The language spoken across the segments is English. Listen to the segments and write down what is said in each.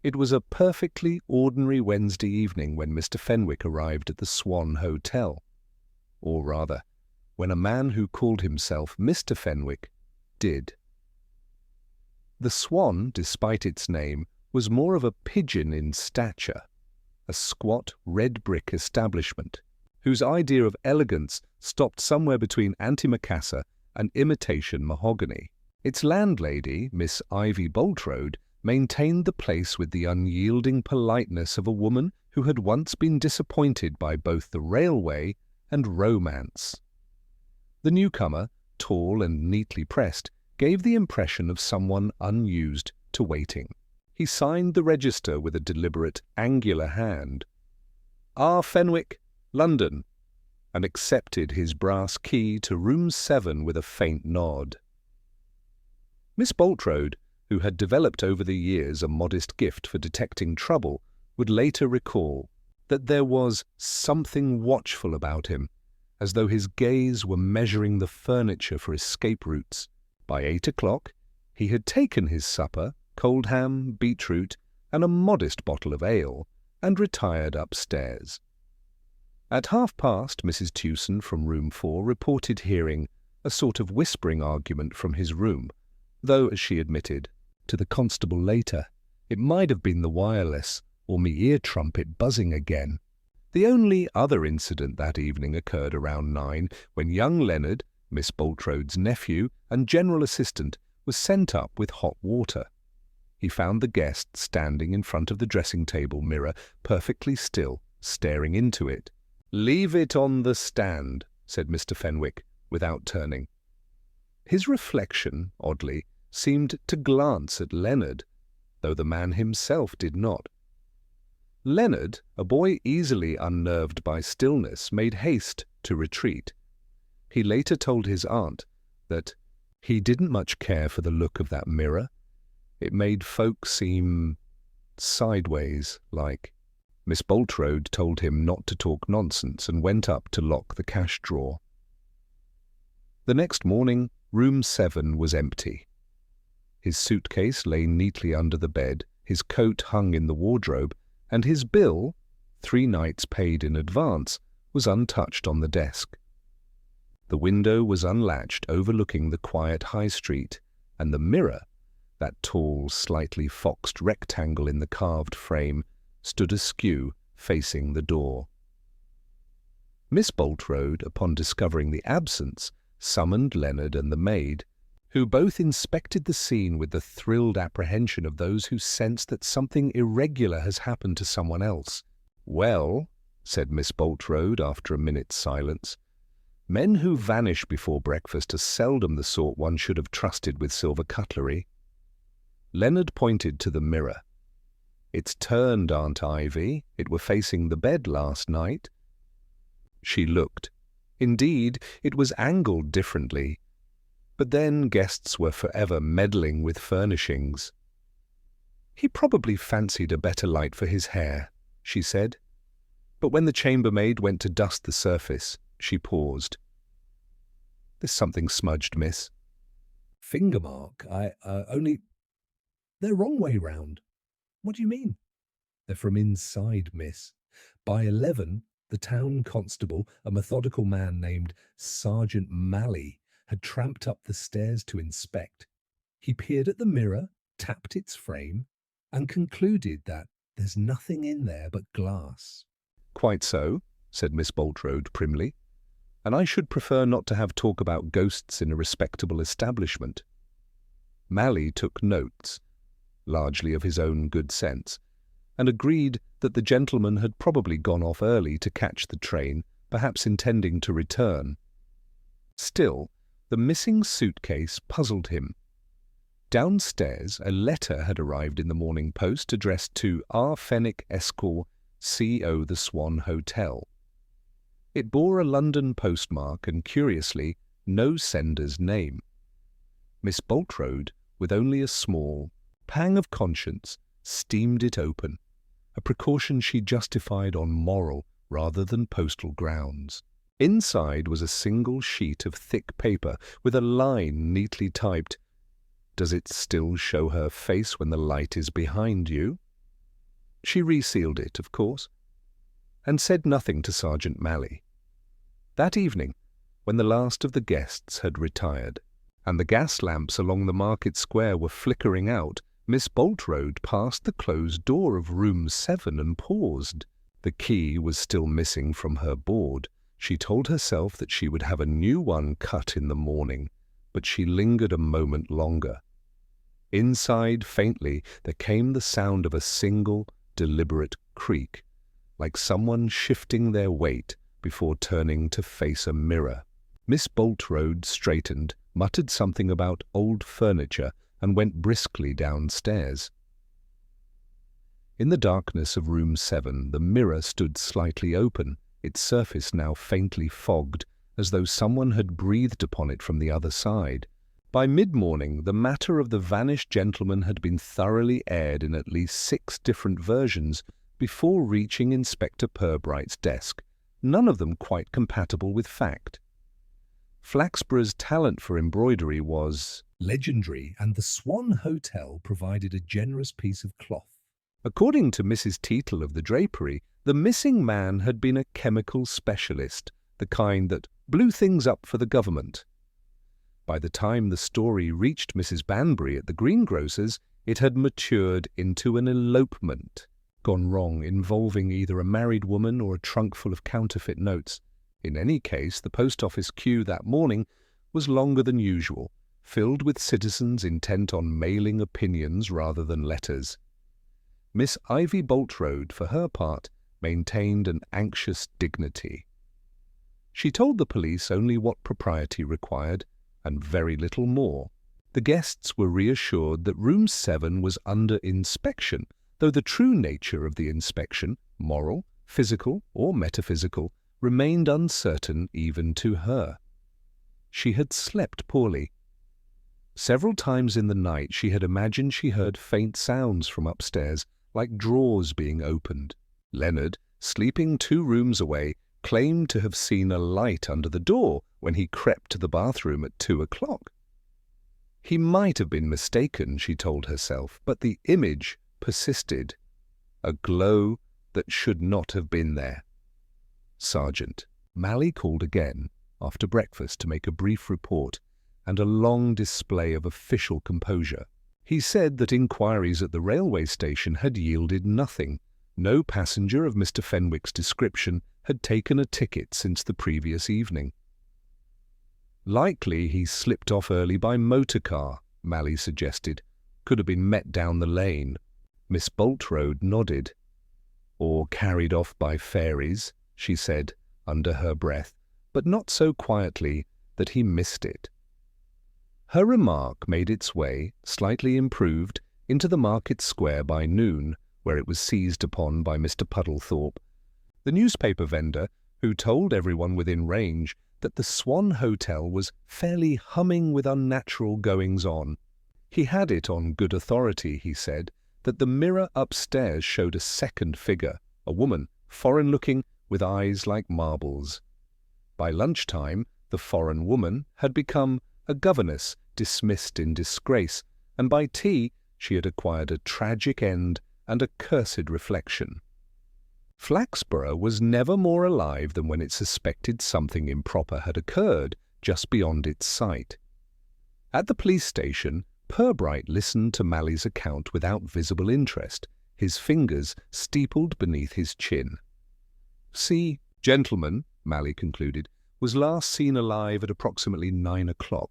It was a perfectly ordinary Wednesday evening when Mr. Fenwick arrived at the Swan Hotel. Or rather, when a man who called himself Mr. Fenwick did. The Swan, despite its name, was more of a pigeon in stature, a squat red brick establishment, whose idea of elegance stopped somewhere between antimacassar and imitation mahogany. Its landlady, Miss Ivy Boltrode, maintained the place with the unyielding politeness of a woman who had once been disappointed by both the railway and romance. The newcomer, tall and neatly pressed, gave the impression of someone unused to waiting. He signed the register with a deliberate, angular hand. R. Fenwick, London, and accepted his brass key to room 7 with a faint nod. Miss Boltrode, who had developed over the years a modest gift for detecting trouble, would later recall that there was something watchful about him, as though his gaze were measuring the furniture for escape routes. By 8 o'clock, he had taken his supper, cold ham, beetroot, and a modest bottle of ale, and retired upstairs. At half-past, Mrs. Tewson from room 4 reported hearing a sort of whispering argument from his room, though, as she admitted to the constable later, it might have been the wireless or me ear trumpet buzzing again. The only other incident that evening occurred around 9, when young Leonard, Miss Boltrode's nephew and general assistant, was sent up with hot water. He found the guest standing in front of the dressing-table mirror, perfectly still, staring into it. "Leave it on the stand," said Mr. Fenwick, without turning. His reflection, oddly, seemed to glance at Leonard, though the man himself did not. Leonard, a boy easily unnerved by stillness, made haste to retreat. He later told his aunt that he didn't much care for the look of that mirror. It made folk seem sideways, like. Miss Boltrode told him not to talk nonsense and went up to lock the cash drawer. The next morning, room 7 was empty. His suitcase lay neatly under the bed, his coat hung in the wardrobe, and his bill, 3 nights paid in advance, was untouched on the desk. The window was unlatched, overlooking the quiet high street, and the mirror, that tall, slightly foxed rectangle in the carved frame, stood askew, facing the door. Miss Boltrode, upon discovering the absence, summoned Leonard and the maid, who both inspected the scene with the thrilled apprehension of those who sense that something irregular has happened to someone else. "Well," said Miss Boltrode after a minute's silence, "men who vanish before breakfast are seldom the sort one should have trusted with silver cutlery." Leonard pointed to the mirror. "It's turned, Aunt Ivy. It were facing the bed last night." She looked. Indeed, it was angled differently. But then guests were forever meddling with furnishings. "He probably fancied a better light for his hair," she said. But when the chambermaid went to dust the surface, she paused. "There's something smudged, miss." "Finger mark? Only... They're wrong way round." "What do you mean?" "They're from inside, miss. By 11, the town constable, a methodical man named Sergeant Malley, had tramped up the stairs to inspect. He peered at the mirror, tapped its frame, and concluded that there's nothing in there but glass." "Quite so," said Miss Boltrode primly, "and I should prefer not to have talk about ghosts in a respectable establishment." Malley took notes, largely of his own good sense, and agreed that the gentleman had probably gone off early to catch the train, perhaps intending to return. Still, the missing suitcase puzzled him. Downstairs, a letter had arrived in the Morning Post addressed to R. Fenwick, Esquire, C.O. the Swan Hotel. It bore a London postmark and, curiously, no sender's name. Miss Boltrode, with only a small pang of conscience, steamed it open, a precaution she justified on moral rather than postal grounds. Inside was a single sheet of thick paper with a line neatly typed, "Does it still show her face when the light is behind you?" She resealed it, of course, and said nothing to Sergeant Malley. That evening, when the last of the guests had retired, and the gas lamps along the market square were flickering out, Miss Boltrode passed the closed door of room 7 and paused. The key was still missing from her board. She told herself that she would have a new one cut in the morning, but she lingered a moment longer. Inside, faintly, there came the sound of a single, deliberate creak, like someone shifting their weight before turning to face a mirror. Miss Boltrode straightened, muttered something about old furniture, and went briskly downstairs. In the darkness of room 7, the mirror stood slightly open, its surface now faintly fogged, as though someone had breathed upon it from the other side. By mid-morning, the matter of the vanished gentleman had been thoroughly aired in at least 6 different versions before reaching Inspector Purbright's desk, none of them quite compatible with fact. Flaxborough's talent for embroidery was legendary, and the Swan Hotel provided a generous piece of cloth. According to Mrs. Teetle of the drapery, the missing man had been a chemical specialist, the kind that blew things up for the government. By the time the story reached Mrs. Banbury at the greengrocer's, it had matured into an elopement, gone wrong, involving either a married woman or a trunk full of counterfeit notes. In any case, the post office queue that morning was longer than usual, filled with citizens intent on mailing opinions rather than letters. Miss Ivy Boltrode, for her part, maintained an anxious dignity. She told the police only what propriety required, and very little more. The guests were reassured that room 7 was under inspection, though the true nature of the inspection, moral, physical, or metaphysical, remained uncertain even to her. She had slept poorly. Several times in the night she had imagined she heard faint sounds from upstairs, like drawers being opened. Leonard, sleeping 2 rooms away, claimed to have seen a light under the door when he crept to the bathroom at 2 o'clock. He might have been mistaken, she told herself, but the image persisted, a glow that should not have been there. Sergeant Malley called again after breakfast to make a brief report and a long display of official composure. He said that inquiries at the railway station had yielded nothing. No passenger of Mr. Fenwick's description had taken a ticket since the previous evening. Likely he slipped off early by motor car, Malley suggested. Could have been met down the lane. Miss Boltrode nodded. Or carried off by fairies, she said under her breath, but not so quietly that he missed it. Her remark made its way, slightly improved, into the market square by noon, where it was seized upon by Mr. Puddlethorpe, the newspaper vendor who told everyone within range that the Swan Hotel was fairly humming with unnatural goings-on. He had it on good authority, he said, that the mirror upstairs showed a second figure, a woman, foreign-looking, with eyes like marbles. By lunchtime, the foreign woman had become a governess dismissed in disgrace, and by tea she had acquired a tragic end and a cursed reflection. Flaxborough was never more alive than when it suspected something improper had occurred just beyond its sight. At the police station, Purbright listened to Malley's account without visible interest, his fingers steepled beneath his chin. "See, gentleman," Malley concluded, "was last seen alive at approximately 9 o'clock.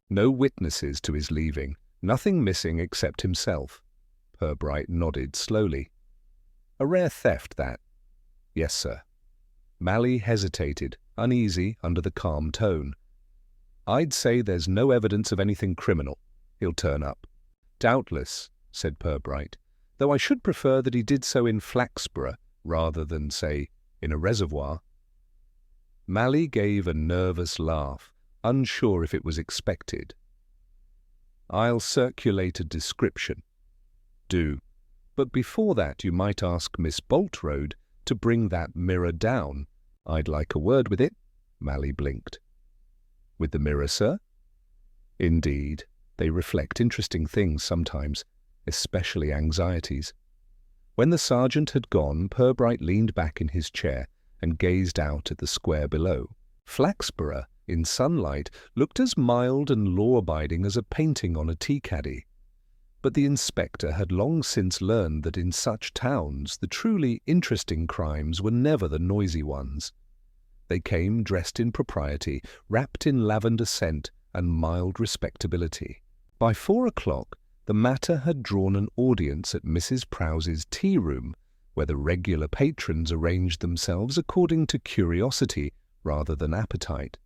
No witnesses to his leaving, nothing missing except himself." Purbright nodded slowly. "A rare theft, that." "Yes, sir." Malley hesitated, uneasy under the calm tone. "I'd say there's no evidence of anything criminal. He'll turn up." "Doubtless," said Purbright, "though I should prefer that he did so in Flaxborough rather than, say, in a reservoir." Malley gave a nervous laugh, unsure if it was expected. "I'll circulate a description." "Do. But before that you might ask Miss Boltrode to bring that mirror down. I'd like a word with it." Malley blinked. "With the mirror, sir?" "Indeed. They reflect interesting things sometimes, especially anxieties." When the sergeant had gone, Purbright leaned back in his chair and gazed out at the square below. Flaxborough, in sunlight, looked as mild and law-abiding as a painting on a tea-caddy. But the inspector had long since learned that in such towns the truly interesting crimes were never the noisy ones. They came dressed in propriety, wrapped in lavender scent and mild respectability. By 4 o'clock, the matter had drawn an audience at Mrs. Prowse's tea-room, where the regular patrons arranged themselves according to curiosity rather than appetite.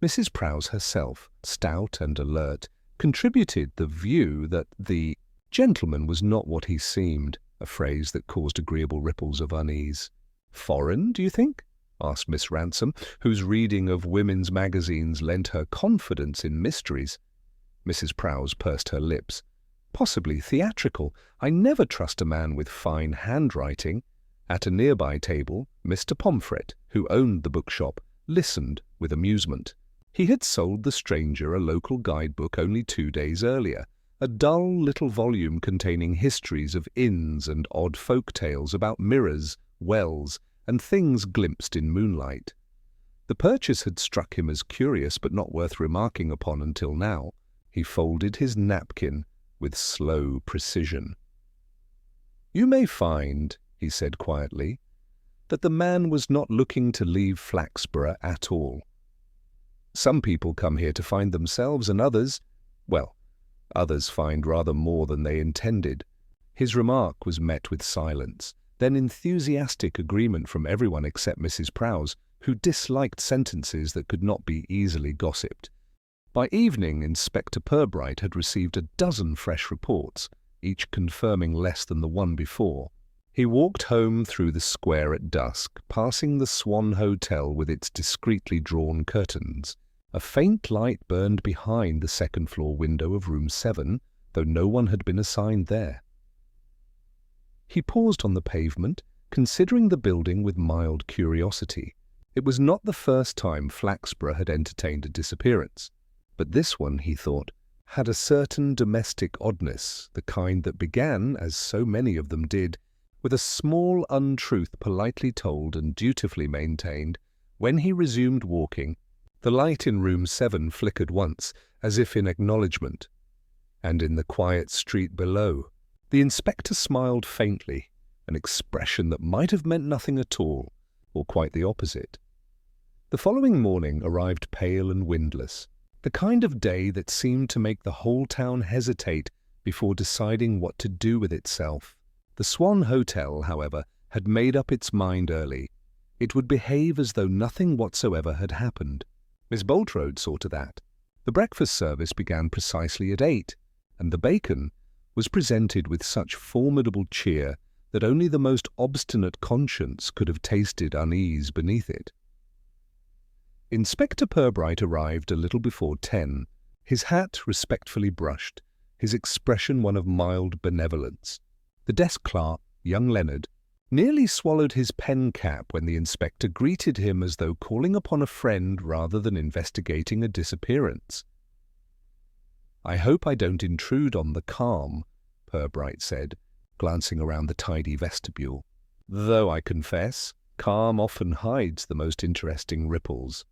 Mrs. Prowse herself, stout and alert, contributed the view that the gentleman was not what he seemed, a phrase that caused agreeable ripples of unease. "Foreign, do you think?" asked Miss Ransom, whose reading of women's magazines lent her confidence in mysteries. Mrs. Prowse pursed her lips. "Possibly theatrical. I never trust a man with fine handwriting." At a nearby table, Mr. Pomfret, who owned the bookshop, listened with amusement. He had sold the stranger a local guidebook only 2 days earlier, a dull little volume containing histories of inns and odd folk tales about mirrors, wells, and things glimpsed in moonlight. The purchase had struck him as curious but not worth remarking upon until now. He folded his napkin with slow precision. "You may find," he said quietly, "that the man was not looking to leave Flaxborough at all. Some people come here to find themselves, and others find rather more than they intended." His remark was met with silence, then enthusiastic agreement from everyone except Mrs. Prowse, who disliked sentences that could not be easily gossiped. By evening, Inspector Purbright had received a dozen fresh reports, each confirming less than the one before. He walked home through the square at dusk, passing the Swan Hotel with its discreetly drawn curtains. A faint light burned behind the second-floor window of room 7, though no one had been assigned there. He paused on the pavement, considering the building with mild curiosity. It was not the first time Flaxborough had entertained a disappearance, but this one, he thought, had a certain domestic oddness, the kind that began, as so many of them did, with a small untruth politely told and dutifully maintained. When he resumed walking, the light in room 7 flickered once, as if in acknowledgment, and in the quiet street below, the inspector smiled faintly, an expression that might have meant nothing at all, or quite the opposite. The following morning arrived pale and windless, the kind of day that seemed to make the whole town hesitate before deciding what to do with itself. The Swan Hotel, however, had made up its mind early. It would behave as though nothing whatsoever had happened. Miss Bultrode saw to that. The breakfast service began precisely at 8, and the bacon was presented with such formidable cheer that only the most obstinate conscience could have tasted unease beneath it. Inspector Purbright arrived a little before 10, his hat respectfully brushed, his expression one of mild benevolence. The desk clerk, young Leonard, nearly swallowed his pen cap when the inspector greeted him as though calling upon a friend rather than investigating a disappearance. "I hope I don't intrude on the calm," Purbright said, glancing around the tidy vestibule, "though I confess, calm often hides the most interesting ripples."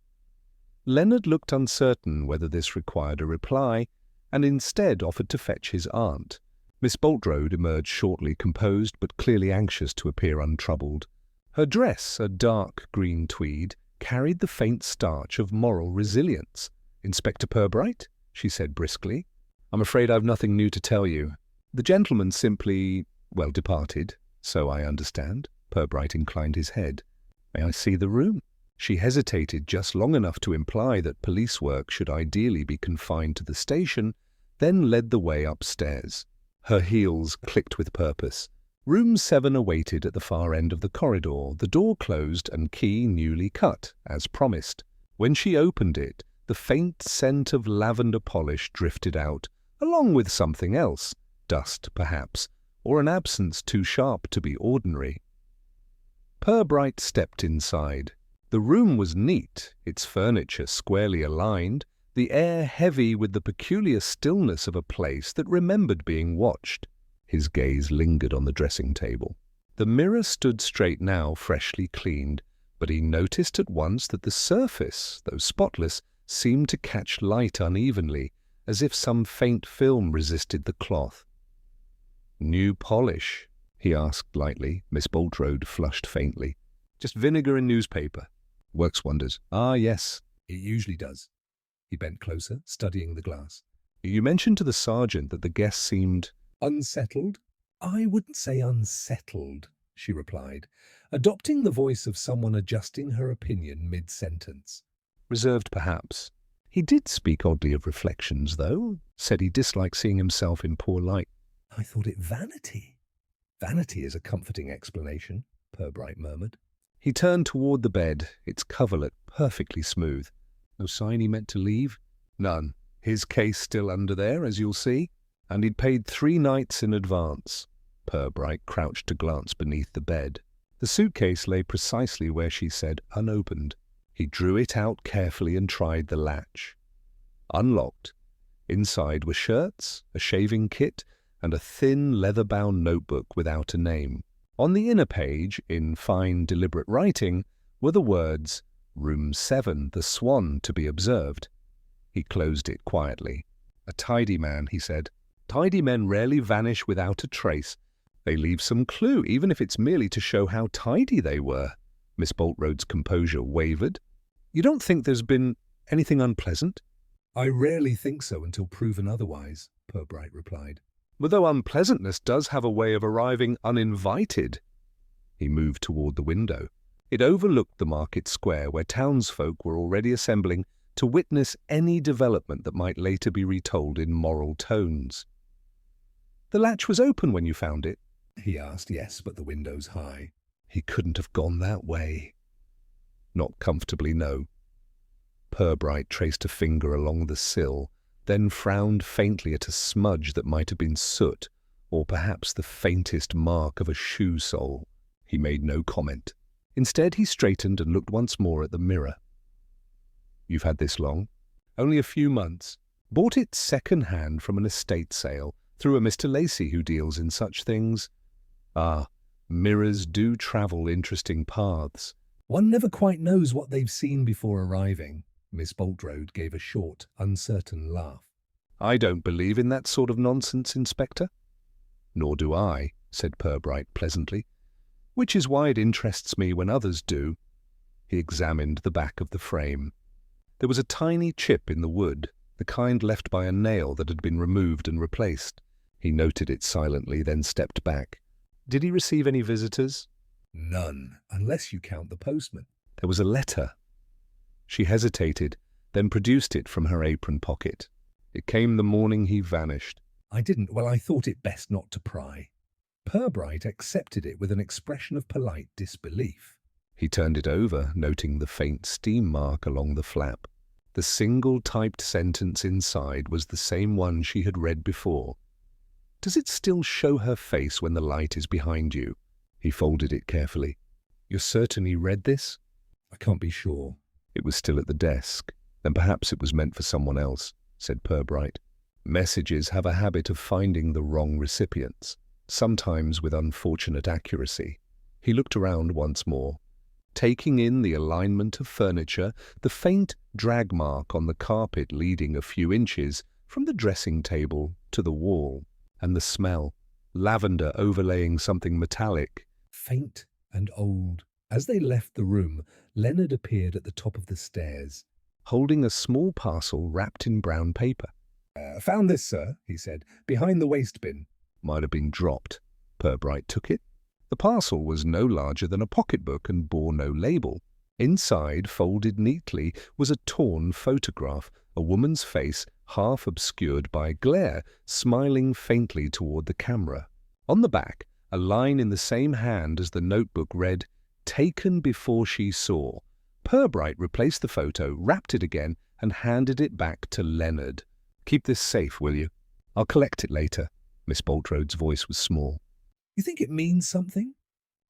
Leonard looked uncertain whether this required a reply, and instead offered to fetch his aunt. Miss Bultrode emerged shortly, composed but clearly anxious to appear untroubled. Her dress, a dark green tweed, carried the faint starch of moral resilience. "Inspector Purbright?" she said briskly. "I'm afraid I've nothing new to tell you. The gentleman simply, departed, so I understand." Purbright inclined his head. "May I see the room?" She hesitated just long enough to imply that police work should ideally be confined to the station, then led the way upstairs. Her heels clicked with purpose. Room 7 awaited at the far end of the corridor, the door closed and key newly cut, as promised. When she opened it, the faint scent of lavender polish drifted out, along with something else, dust perhaps, or an absence too sharp to be ordinary. Purbright stepped inside. The room was neat, its furniture squarely aligned, the air heavy with the peculiar stillness of a place that remembered being watched. His gaze lingered on the dressing table. The mirror stood straight now, freshly cleaned, but he noticed at once that the surface, though spotless, seemed to catch light unevenly, as if some faint film resisted the cloth. "New polish?" he asked lightly. Miss Bulstrode flushed faintly. "Just vinegar and newspaper. Works wonders." "Ah, yes." "It usually does." He bent closer, studying the glass. "You mentioned to the sergeant that the guest seemed—" "Unsettled?" "I wouldn't say unsettled," she replied, adopting the voice of someone adjusting her opinion mid-sentence. "Reserved, perhaps. He did speak oddly of reflections, though. Said he disliked seeing himself in poor light." "I thought it vanity." "Vanity is a comforting explanation," Purbright murmured. He turned toward the bed, its coverlet perfectly smooth. "No sign he meant to leave?" "None. His case still under there, as you'll see. And he'd paid 3 nights in advance." Purbright crouched to glance beneath the bed. The suitcase lay precisely where she said, unopened. He drew it out carefully and tried the latch. Unlocked. Inside were shirts, a shaving kit, and a thin, leather-bound notebook without a name. On the inner page, in fine, deliberate writing, were the words, "Room 7, the Swan, to be observed." He closed it quietly. "A tidy man," he said. "Tidy men rarely vanish without a trace. They leave some clue, even if it's merely to show how tidy they were." Miss Bulstrode's composure wavered. "You don't think there's been anything unpleasant?" "I rarely think so until proven otherwise," Purbright replied. "But though unpleasantness does have a way of arriving uninvited." He moved toward the window. It overlooked the market square where townsfolk were already assembling to witness any development that might later be retold in moral tones. "The latch was open when you found it?" he asked. "Yes, but the window's high." "He couldn't have gone that way." "Not comfortably, no." Purbright traced a finger along the sill, then frowned faintly at a smudge that might have been soot, or perhaps the faintest mark of a shoe sole. He made no comment. Instead, he straightened and looked once more at the mirror. "You've had this long?" "Only a few months. Bought it second-hand from an estate sale, through a Mr. Lacey who deals in such things." "Ah, mirrors do travel interesting paths." "One never quite knows what they've seen before arriving." Miss Bulstrode gave a short, uncertain laugh. "I don't believe in that sort of nonsense, Inspector." "Nor do I," said Purbright pleasantly, "which is why it interests me when others do." He examined the back of the frame. There was a tiny chip in the wood, the kind left by a nail that had been removed and replaced. He noted it silently, then stepped back. "Did he receive any visitors?" "None, unless you count the postman." "There was a letter." She hesitated, then produced it from her apron pocket. "It came the morning he vanished." "I didn't. Well, I thought it best not to pry." Purbright accepted it with an expression of polite disbelief. He turned it over, noting the faint steam mark along the flap. The single typed sentence inside was the same one she had read before. "Does it still show her face when the light is behind you?" He folded it carefully. "You're certain he read this?" "I can't be sure." "It was still at the desk. Then perhaps it was meant for someone else," said Purbright. "Messages have a habit of finding the wrong recipients, sometimes with unfortunate accuracy." He looked around once more, taking in the alignment of furniture, the faint drag mark on the carpet leading a few inches from the dressing table to the wall, and the smell, lavender overlaying something metallic. Faint and old. As they left the room, Leonard appeared at the top of the stairs, holding a small parcel wrapped in brown paper. "Found this, sir," he said, "behind the waste bin." "Might have been dropped." Purbright took it. The parcel was no larger than a pocketbook and bore no label. Inside, folded neatly, was a torn photograph, a woman's face half obscured by glare, smiling faintly toward the camera. On the back, a line in the same hand as the notebook read, "Taken before she saw." Purbright replaced the photo, wrapped it again, and handed it back to Leonard. "Keep this safe, will you? I'll collect it later." Miss Bulstrode's voice was small. "You think it means something?"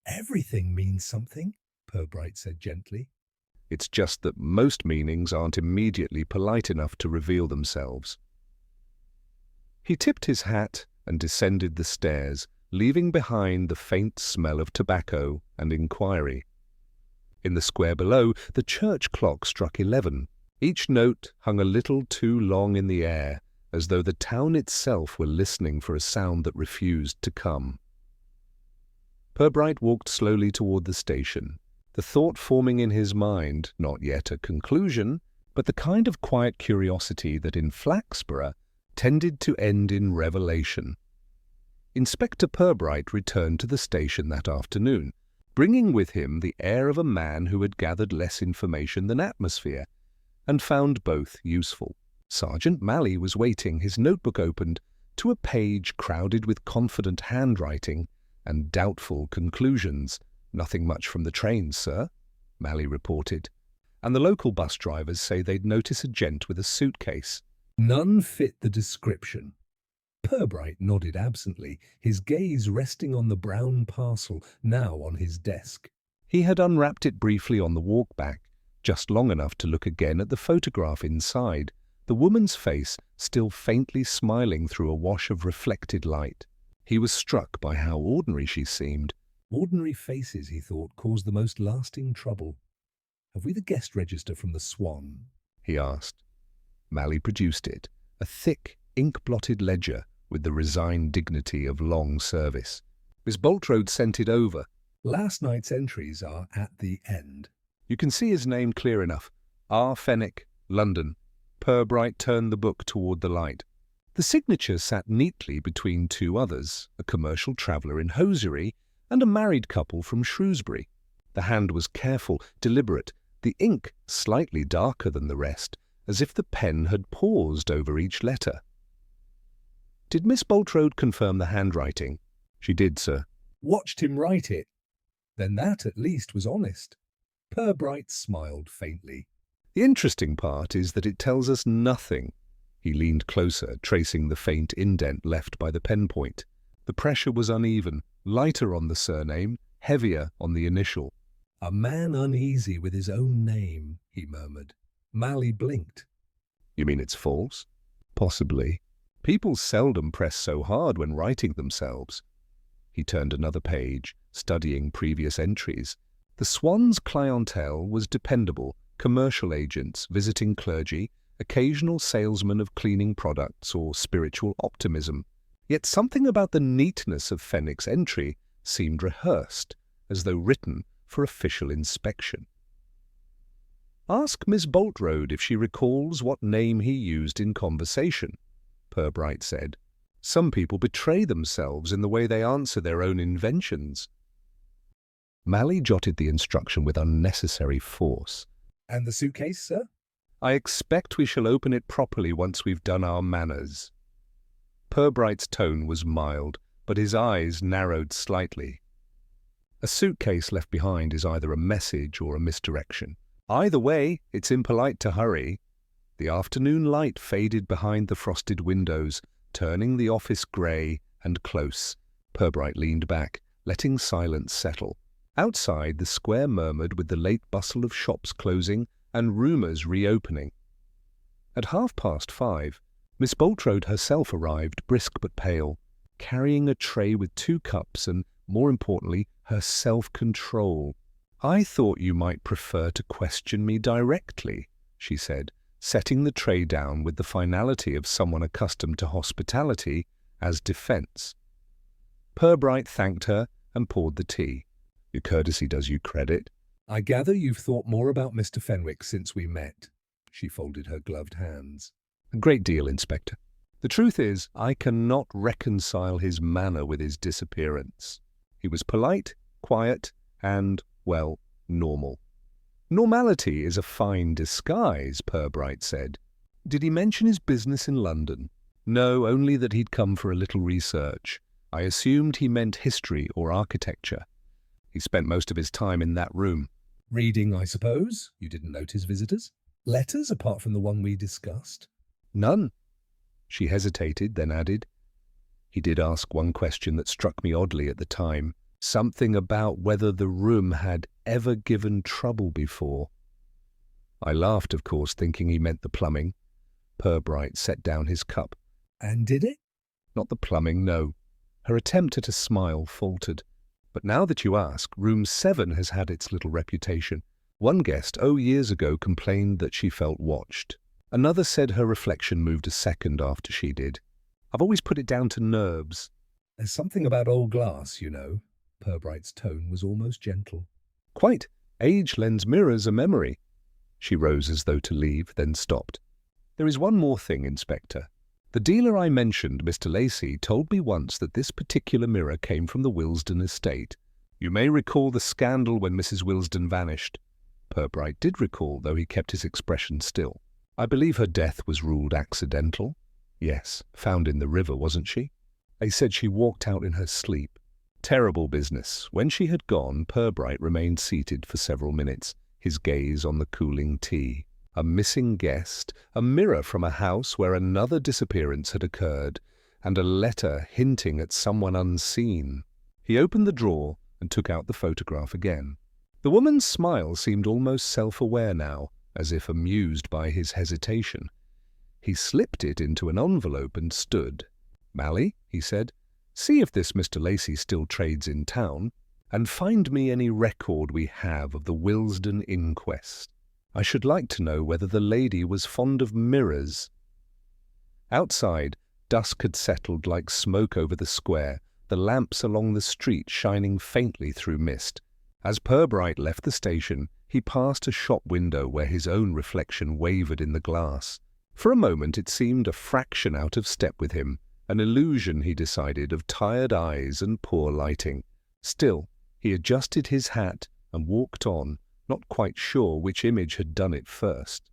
"Everything means something," Purbright said gently. "It's just that most meanings aren't immediately polite enough to reveal themselves." He tipped his hat and descended the stairs, leaving behind the faint smell of tobacco and inquiry. In the square below, the church clock struck 11. Each note hung a little too long in the air, as though the town itself were listening for a sound that refused to come. Purbright walked slowly toward the station, the thought forming in his mind, not yet a conclusion, but the kind of quiet curiosity that in Flaxborough tended to end in revelation. Inspector Purbright returned to the station that afternoon, bringing with him the air of a man who had gathered less information than atmosphere, and found both useful. Sergeant Malley was waiting, his notebook opened, to a page crowded with confident handwriting and doubtful conclusions. "Nothing much from the train, sir," Malley reported. "And the local bus drivers say they'd notice a gent with a suitcase." None fit the description. Purbright nodded absently, his gaze resting on the brown parcel now on his desk. He had unwrapped it briefly on the walk back, just long enough to look again at the photograph inside, the woman's face still faintly smiling through a wash of reflected light. He was struck by how ordinary she seemed. Ordinary faces, he thought, cause the most lasting trouble. "Have we the guest register from the Swan?" he asked. Malley produced it, a thick, ink-blotted ledger with the resigned dignity of long service. "Miss Boltrode sent it over." "Last night's entries are at the end." "You can see his name clear enough. R. Fenwick, London." Purbright turned the book toward the light. The signature sat neatly between two others, a commercial traveller in hosiery and a married couple from Shrewsbury. The hand was careful, deliberate, the ink slightly darker than the rest, as if the pen had paused over each letter. "Did Miss Boltrode confirm the handwriting?" "She did, sir." "Watched him write it? Then that at least was honest." Purbright smiled faintly. "The interesting part is that it tells us nothing." He leaned closer, tracing the faint indent left by the pen point. The pressure was uneven, lighter on the surname, heavier on the initial. "A man uneasy with his own name," he murmured. Malley blinked. "You mean it's false?" "Possibly. People seldom press so hard when writing themselves." He turned another page, studying previous entries. The Swan's clientele was dependable, commercial agents, visiting clergy, occasional salesmen of cleaning products or spiritual optimism. Yet something about the neatness of Fenwick's entry seemed rehearsed, as though written for official inspection. "Ask Miss Boltrode if she recalls what name he used in conversation," Purbright said. "Some people betray themselves in the way they answer their own inventions." Malley jotted the instruction with unnecessary force. "And the suitcase, sir?" "I expect we shall open it properly once we've done our manners." Purbright's tone was mild, but his eyes narrowed slightly. "A suitcase left behind is either a message or a misdirection. Either way, it's impolite to hurry." The afternoon light faded behind the frosted windows, turning the office grey and close. Purbright leaned back, letting silence settle. Outside, the square murmured with the late bustle of shops closing and rumours reopening. At 5:30, Miss Boltrode herself arrived, brisk but pale, carrying a tray with 2 cups and, more importantly, her self-control. "I thought you might prefer to question me directly," she said, setting the tray down with the finality of someone accustomed to hospitality as defence. Purbright thanked her and poured the tea. "Your courtesy does you credit." "I gather you've thought more about Mr. Fenwick since we met." She folded her gloved hands. "A great deal, Inspector. The truth is, I cannot reconcile his manner with his disappearance. He was polite, quiet, and, well, normal." "Normality is a fine disguise," Purbright said. "Did he mention his business in London?" "No, only that he'd come for a little research. I assumed he meant history or architecture. He spent most of his time in that room." "Reading, I suppose? You didn't note his visitors? Letters, apart from the one we discussed?" "None." She hesitated, then added, "He did ask one question that struck me oddly at the time. Something about whether the room had ever given trouble before." I laughed, of course, thinking he meant the plumbing. Purbright set down his cup. "And did it?" Not the plumbing, no. Her attempt at a smile faltered. But now that you ask, room 7 has had its little reputation. One guest, years ago, complained that she felt watched. Another said her reflection moved a second after she did. I've always put it down to nerves. There's something about old glass, you know. Purbright's tone was almost gentle. Quite. Age lends mirrors a memory. She rose as though to leave, then stopped. There is one more thing, Inspector. The dealer I mentioned, Mr. Lacey, told me once that this particular mirror came from the Willesden estate. You may recall the scandal when Mrs. Willesden vanished. Purbright did recall, though he kept his expression still. I believe her death was ruled accidental. Yes, found in the river, wasn't she? They said she walked out in her sleep. Terrible business. When she had gone, Purbright remained seated for several minutes, his gaze on the cooling tea. A missing guest, a mirror from a house where another disappearance had occurred, and a letter hinting at someone unseen. He opened the drawer and took out the photograph again. The woman's smile seemed almost self-aware now, as if amused by his hesitation. He slipped it into an envelope and stood. "Mally," he said, "see if this Mr. Lacey still trades in town, and find me any record we have of the Willesden inquest. I should like to know whether the lady was fond of mirrors." Outside, dusk had settled like smoke over the square, the lamps along the street shining faintly through mist. As Purbright left the station, he passed a shop window where his own reflection wavered in the glass. For a moment it seemed a fraction out of step with him, an illusion, he decided, of tired eyes and poor lighting. Still, he adjusted his hat and walked on, not quite sure which image had done it first.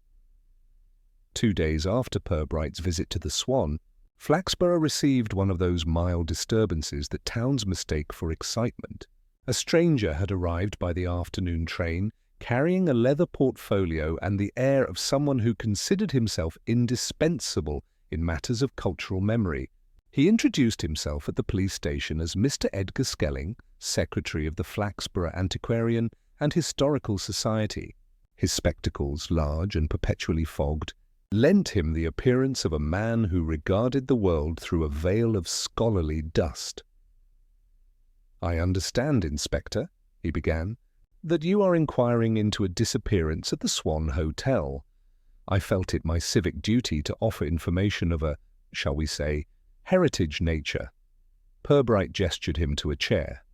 2 days after Purbright's visit to the Swan, Flaxborough received one of those mild disturbances that towns mistake for excitement. A stranger had arrived by the afternoon train, carrying a leather portfolio and the air of someone who considered himself indispensable in matters of cultural memory. He introduced himself at the police station as Mr. Edgar Skelling, secretary of the Flaxborough Antiquarian and Historical Society. His spectacles, large and perpetually fogged, lent him the appearance of a man who regarded the world through a veil of scholarly dust. "I understand, Inspector," he began, "that you are inquiring into a disappearance at the Swan Hotel. I felt it my civic duty to offer information of a, shall we say, heritage nature." Purbright gestured him to a chair.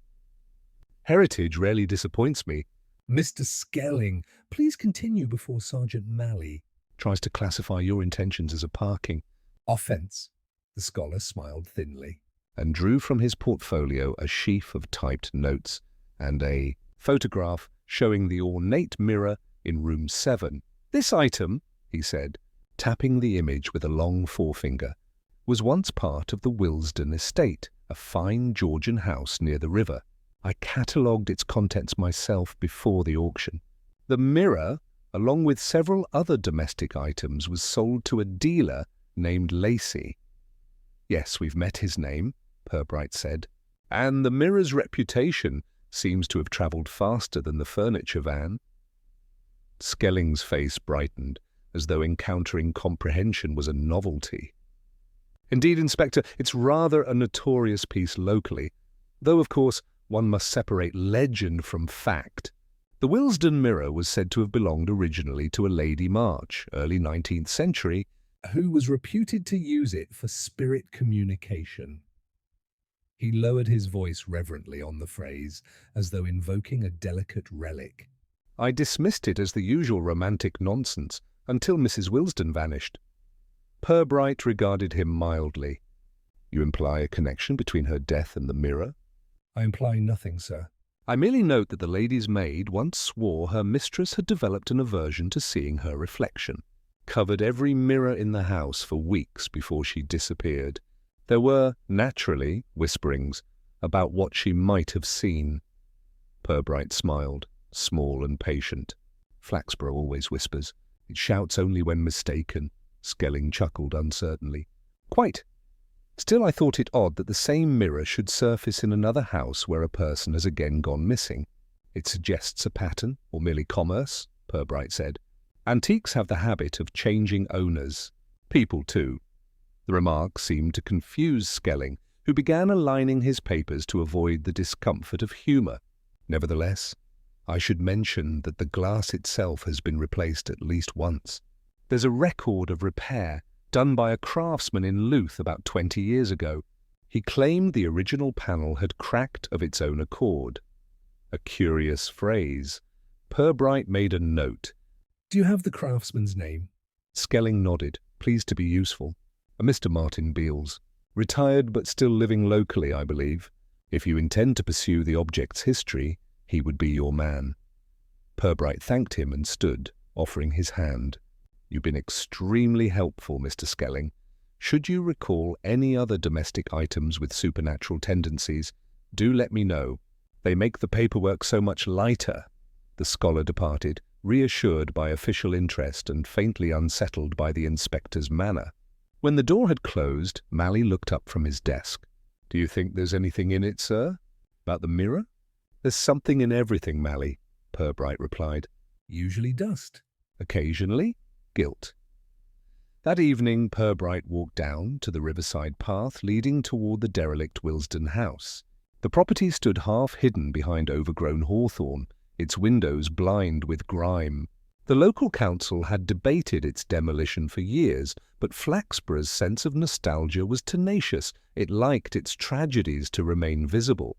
"Heritage rarely disappoints me." Mr. Skelling, please continue before Sergeant Mally "Tries to classify your intentions as a parking." offence." The scholar smiled thinly and drew from his portfolio a sheaf of typed notes and a photograph showing the ornate mirror in room 7. "This item," he said, tapping the image with a long forefinger, "was once part of the Willesden estate, a fine Georgian house near the river. I catalogued its contents myself before the auction. The mirror, along with several other domestic items, was sold to a dealer named Lacey." "Yes, we've met his name," Purbright said. "And the mirror's reputation seems to have travelled faster than the furniture van." Skelling's face brightened, as though encountering comprehension was a novelty. "Indeed, Inspector, it's rather a notorious piece locally, though, of course, one must separate legend from fact. The Willesden mirror was said to have belonged originally to a Lady March, early 19th century, who was reputed to use it for spirit communication. He lowered his voice reverently on the phrase, as though invoking a delicate relic. I dismissed it as the usual romantic nonsense until Mrs. Willesden vanished." Purbright regarded him mildly. "You imply a connection between her death and the mirror?" "I imply nothing, sir." "I merely note that the lady's maid once swore her mistress had developed an aversion to seeing her reflection, covered every mirror in the house for weeks before she disappeared. There were, naturally, whisperings about what she might have seen." Purbright smiled, small and patient. "Flaxborough always whispers. It shouts only when mistaken." Skelling chuckled uncertainly. "Quite. Still, I thought it odd that the same mirror should surface in another house where a person has again gone missing. It suggests a pattern, or merely commerce," Purbright said. "Antiques have the habit of changing owners. People, too. The remark seemed to confuse Skelling, who began aligning his papers to avoid the discomfort of humour. Nevertheless, I should mention that the glass itself has been replaced at least once. There's a record of repair done by a craftsman in Louth about 20 years ago. He claimed the original panel had cracked of its own accord. A curious phrase. Purbright made a note. Do you have the craftsman's name? Skelling nodded, pleased to be useful. A Mr. Martin Beales. Retired but still living locally, I believe. If you intend to pursue the object's history, he would be your man. Purbright thanked him and stood, offering his hand. You've been extremely helpful, Mr. Skelling. Should you recall any other domestic items with supernatural tendencies, do let me know. They make the paperwork so much lighter. The scholar departed, reassured by official interest and faintly unsettled by the inspector's manner. When the door had closed, Malley looked up from his desk. Do you think there's anything in it, sir? About the mirror? There's something in everything, Malley, Purbright replied. Usually dust. Occasionally, guilt. That evening, Purbright walked down to the riverside path leading toward the derelict Willesden house. The property stood half hidden behind overgrown hawthorn, its windows blind with grime. The local council had debated its demolition for years, but Flaxborough's sense of nostalgia was tenacious. It liked its tragedies to remain visible.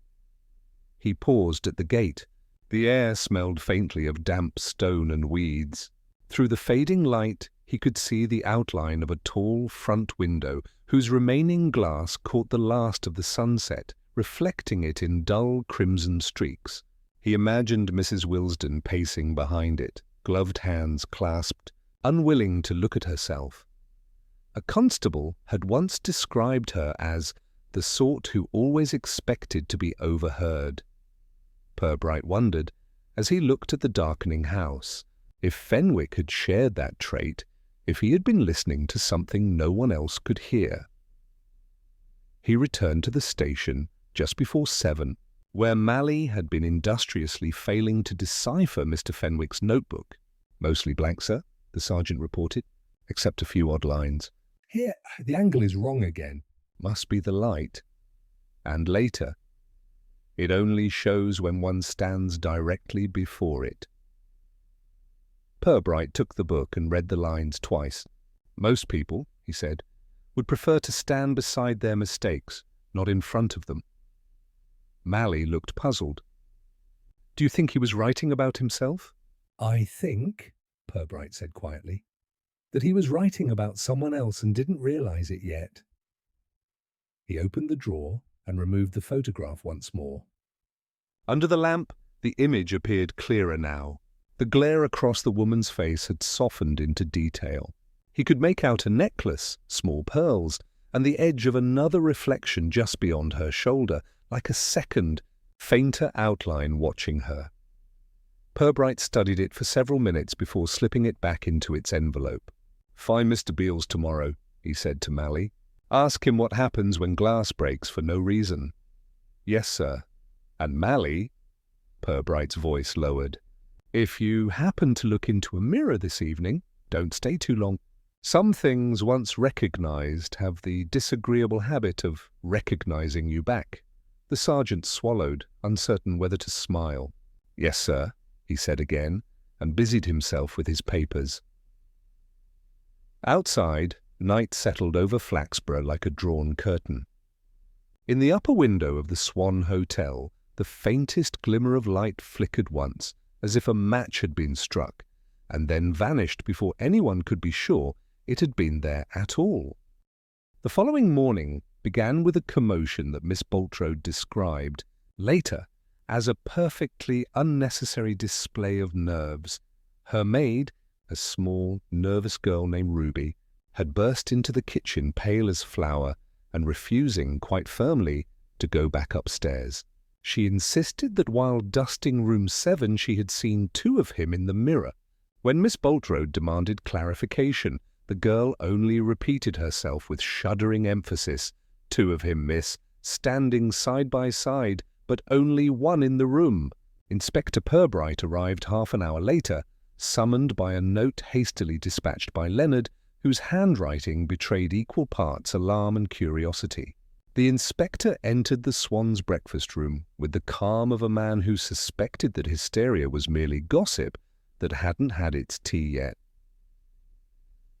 He paused at the gate. The air smelled faintly of damp stone and weeds. Through the fading light, he could see the outline of a tall front window whose remaining glass caught the last of the sunset, reflecting it in dull crimson streaks. He imagined Mrs. Willesden pacing behind it, gloved hands clasped, unwilling to look at herself. A constable had once described her as the sort who always expected to be overheard. Purbright wondered, as he looked at the darkening house, if Fenwick had shared that trait, if he had been listening to something no one else could hear. He returned to the station just before 7, where Malley had been industriously failing to decipher Mr. Fenwick's notebook. Mostly blank, sir, the sergeant reported, except a few odd lines. Here, the angle is wrong again. Must be the light. And later, it only shows when one stands directly before it. Purbright took the book and read the lines twice. Most people, he said, would prefer to stand beside their mistakes, not in front of them. Malley looked puzzled. Do you think he was writing about himself? I think, Purbright said quietly, that he was writing about someone else and didn't realize it yet. He opened the drawer and removed the photograph once more. Under the lamp, the image appeared clearer now. The glare across the woman's face had softened into detail. He could make out a necklace, small pearls, and the edge of another reflection just beyond her shoulder, like a second, fainter outline watching her. Purbright studied it for several minutes before slipping it back into its envelope. Find Mr. Beales tomorrow, he said to Malley. Ask him what happens when glass breaks for no reason. Yes, sir. And Malley, Purbright's voice lowered, if you happen to look into a mirror this evening, don't stay too long. Some things once recognized have the disagreeable habit of recognizing you back. The sergeant swallowed, uncertain whether to smile. Yes, sir, he said again, and busied himself with his papers. Outside, night settled over Flaxborough like a drawn curtain. In the upper window of the Swan Hotel, the faintest glimmer of light flickered once, as if a match had been struck, and then vanished before anyone could be sure it had been there at all. The following morning began with a commotion that Miss Bulstrode described, later, as a perfectly unnecessary display of nerves. Her maid, a small, nervous girl named Ruby, had burst into the kitchen pale as flour and refusing, quite firmly, to go back upstairs. She insisted that while dusting room 7 she had seen 2 of him in the mirror. When Miss Bulstrode demanded clarification, the girl only repeated herself with shuddering emphasis. 2 of him, miss, standing side by side, but only one in the room. Inspector Purbright arrived half an hour later, summoned by a note hastily dispatched by Leonard, whose handwriting betrayed equal parts alarm and curiosity. The inspector entered the Swan's breakfast room with the calm of a man who suspected that hysteria was merely gossip that hadn't had its tea yet.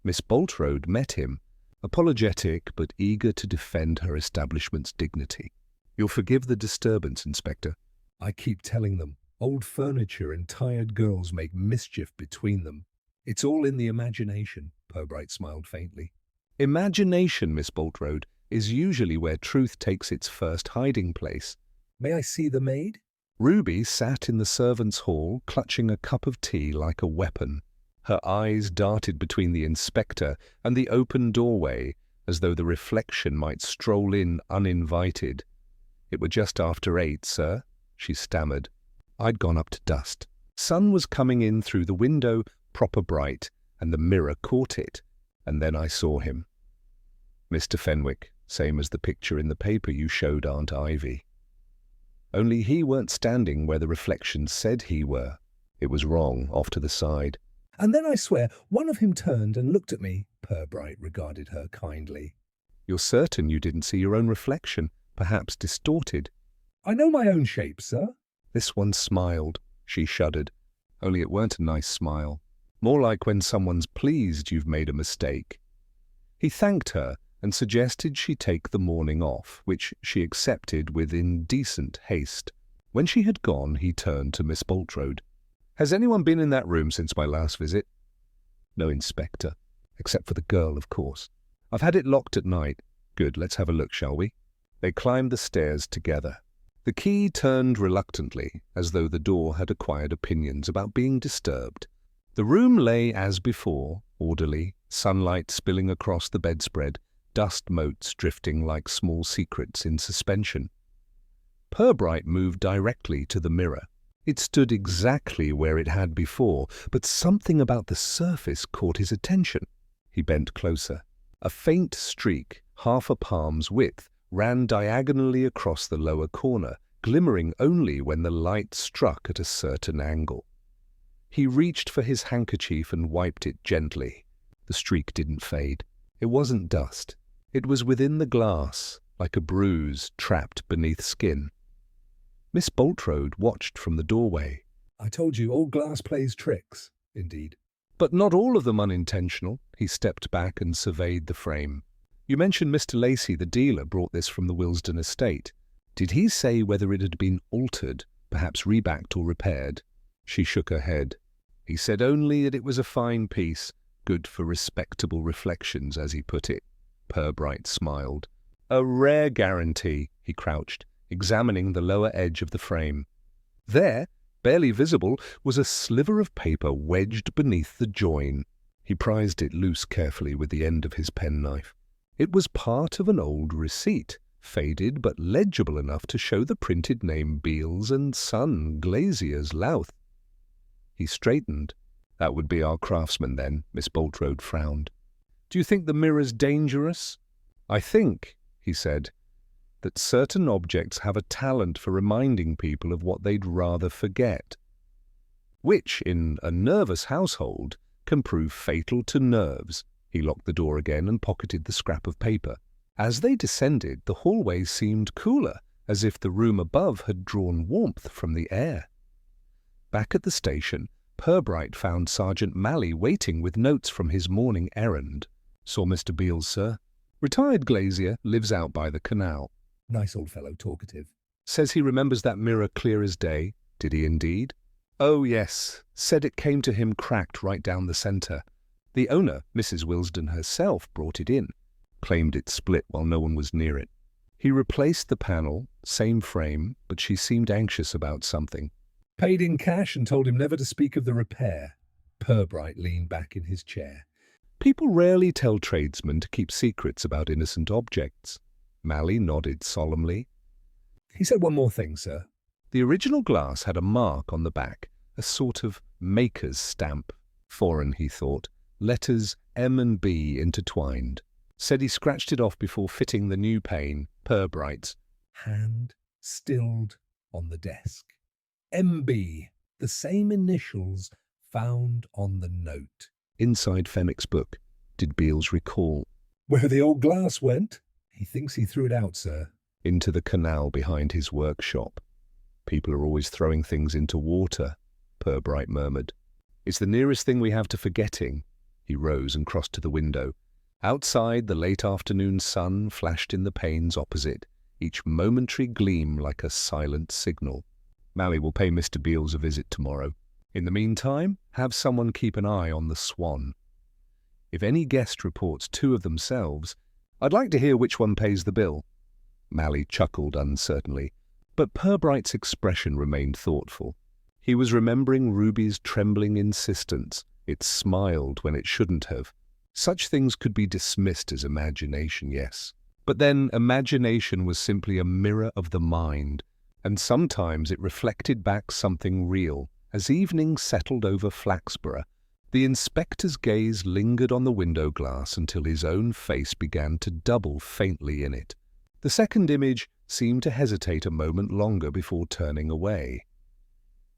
Miss Bultrode met him, apologetic but eager to defend her establishment's dignity. "You'll forgive the disturbance, Inspector." I keep telling them, old furniture and tired girls make mischief between them. It's all in the imagination, Purbright smiled faintly. Imagination, Miss Bultrode, is usually where truth takes its first hiding place. May I see the maid? Ruby sat in the servants' hall, clutching a cup of tea like a weapon. Her eyes darted between the inspector and the open doorway, as though the reflection might stroll in uninvited. "It were just after 8, sir," she stammered. I'd gone up to dust. Sun was coming in through the window, proper bright, and the mirror caught it. And then I saw him. Mr. Fenwick, same as the picture in the paper you showed Aunt Ivy. Only he weren't standing where the reflection said he were. It was wrong, off to the side. And then I swear one of him turned and looked at me. Purbright regarded her kindly. "You're certain you didn't see your own reflection, perhaps distorted?" I know my own shape, sir. This one smiled. She shuddered. Only it weren't a nice smile. More like when someone's pleased you've made a mistake. He thanked her and suggested she take the morning off, which she accepted with indecent haste. When she had gone, he turned to Miss Bultrode. "Has anyone been in that room since my last visit?" "No, Inspector. Except for the girl, of course. I've had it locked at night." "Good, let's have a look, shall we?" They climbed the stairs together. The key turned reluctantly, as though the door had acquired opinions about being disturbed. The room lay as before, orderly, sunlight spilling across the bedspread, dust motes drifting like small secrets in suspension. Purbright moved directly to the mirror. It stood exactly where it had before, but something about the surface caught his attention. He bent closer. A faint streak, half a palm's width, ran diagonally across the lower corner, glimmering only when the light struck at a certain angle. He reached for his handkerchief and wiped it gently. The streak didn't fade. It wasn't dust. It was within the glass, like a bruise trapped beneath skin. Miss Bultrode watched from the doorway. I told you, old glass plays tricks. Indeed. But not all of them unintentional. He stepped back and surveyed the frame. "You mentioned Mr. Lacey, the dealer, brought this from the Willesden estate. Did he say whether it had been altered, perhaps rebacked or repaired?" She shook her head. "He said only that it was a fine piece, good for respectable reflections, as he put it." Purbright smiled. "A rare guarantee," he crouched, examining the lower edge of the frame. There, barely visible, was a sliver of paper wedged beneath the join. He prized it loose carefully with the end of his penknife. It was part of an old receipt, faded but legible enough to show the printed name Beales and Son, Glaziers, Louth. He straightened. "That would be our craftsman, then," Miss Bultrode frowned. "Do you think the mirror's dangerous?" "I think," he said, "that certain objects have a talent for reminding people of what they'd rather forget, which, in a nervous household, can prove fatal to nerves." He locked the door again and pocketed the scrap of paper. As they descended, the hallway seemed cooler, as if the room above had drawn warmth from the air. Back at the station, Purbright found Sergeant Malley waiting with notes from his morning errand. "Saw Mr. Beales, sir. Retired glazier, lives out by the canal. Nice old fellow, talkative. Says he remembers that mirror clear as day." "Did he indeed?" "Oh, yes. Said it came to him cracked right down the centre. The owner, Mrs. Willesden herself, brought it in. Claimed it split while no one was near it. He replaced the panel, same frame, but she seemed anxious about something." Paid in cash and told him never to speak of the repair. Purbright leaned back in his chair. "People rarely tell tradesmen to keep secrets about innocent objects." Malley nodded solemnly. He said one more thing, sir. The original glass had a mark on the back, a sort of maker's stamp. Foreign, he thought. Letters M and B intertwined. Said he scratched it off before fitting the new pane, Purbright's. Hand stilled on the desk. MB, the same initials found on the note. Inside Fenwick's book. did Beales recall? Where the old glass went? He thinks he threw it out, sir. Into the canal behind his workshop. People are always throwing things into water, Purbright murmured. It's the nearest thing we have to forgetting. He rose and crossed to the window. Outside, the late afternoon sun flashed in the panes opposite, each momentary gleam like a silent signal. Mally will pay Mr. Beales a visit tomorrow. In the meantime, have someone keep an eye on the Swan. If any guest reports two of themselves, I'd like to hear which one pays the bill. Mally chuckled uncertainly, but Purbright's expression remained thoughtful. He was remembering Ruby's trembling insistence. It smiled when it shouldn't have. Such things could be dismissed as imagination, yes. But then imagination was simply a mirror of the mind, and sometimes it reflected back something real. As evening settled over Flaxborough, the inspector's gaze lingered on the window glass until his own face began to double faintly in it. The second image seemed to hesitate a moment longer before turning away.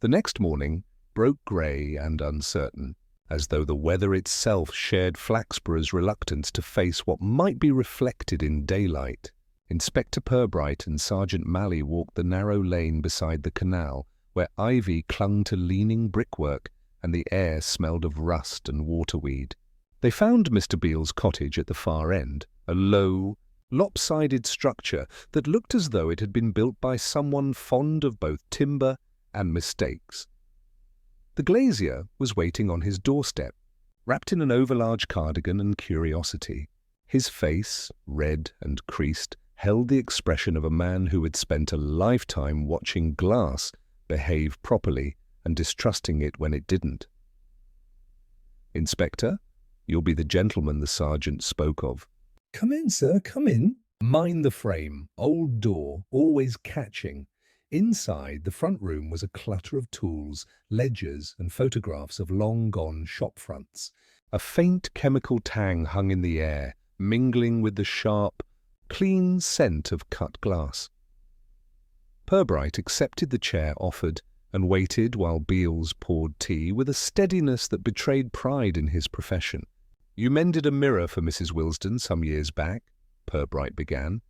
The next morning broke grey and uncertain, as though the weather itself shared Flaxborough's reluctance to face what might be reflected in daylight. Inspector Purbright and Sergeant Mally walked the narrow lane beside the canal, where ivy clung to leaning brickwork and the air smelled of rust and waterweed. They found Mr. Beales' cottage at the far end, a low, lopsided structure that looked as though it had been built by someone fond of both timber and mistakes. The glazier was waiting on his doorstep, wrapped in an overlarge cardigan and curiosity. His face, red and creased, held the expression of a man who had spent a lifetime watching glass behave properly and distrusting it when it didn't. "Inspector, you'll be the gentleman the sergeant spoke of." Come in, sir, come in. Mind the frame, old door, always catching. Inside, the front room was a clutter of tools, ledgers, and photographs of long-gone shop fronts. A faint chemical tang hung in the air, mingling with the sharp, clean scent of cut glass. Purbright accepted the chair offered and waited while Beales poured tea with a steadiness that betrayed pride in his profession. "You mended a mirror for Mrs. Wilsden some years back," Purbright began.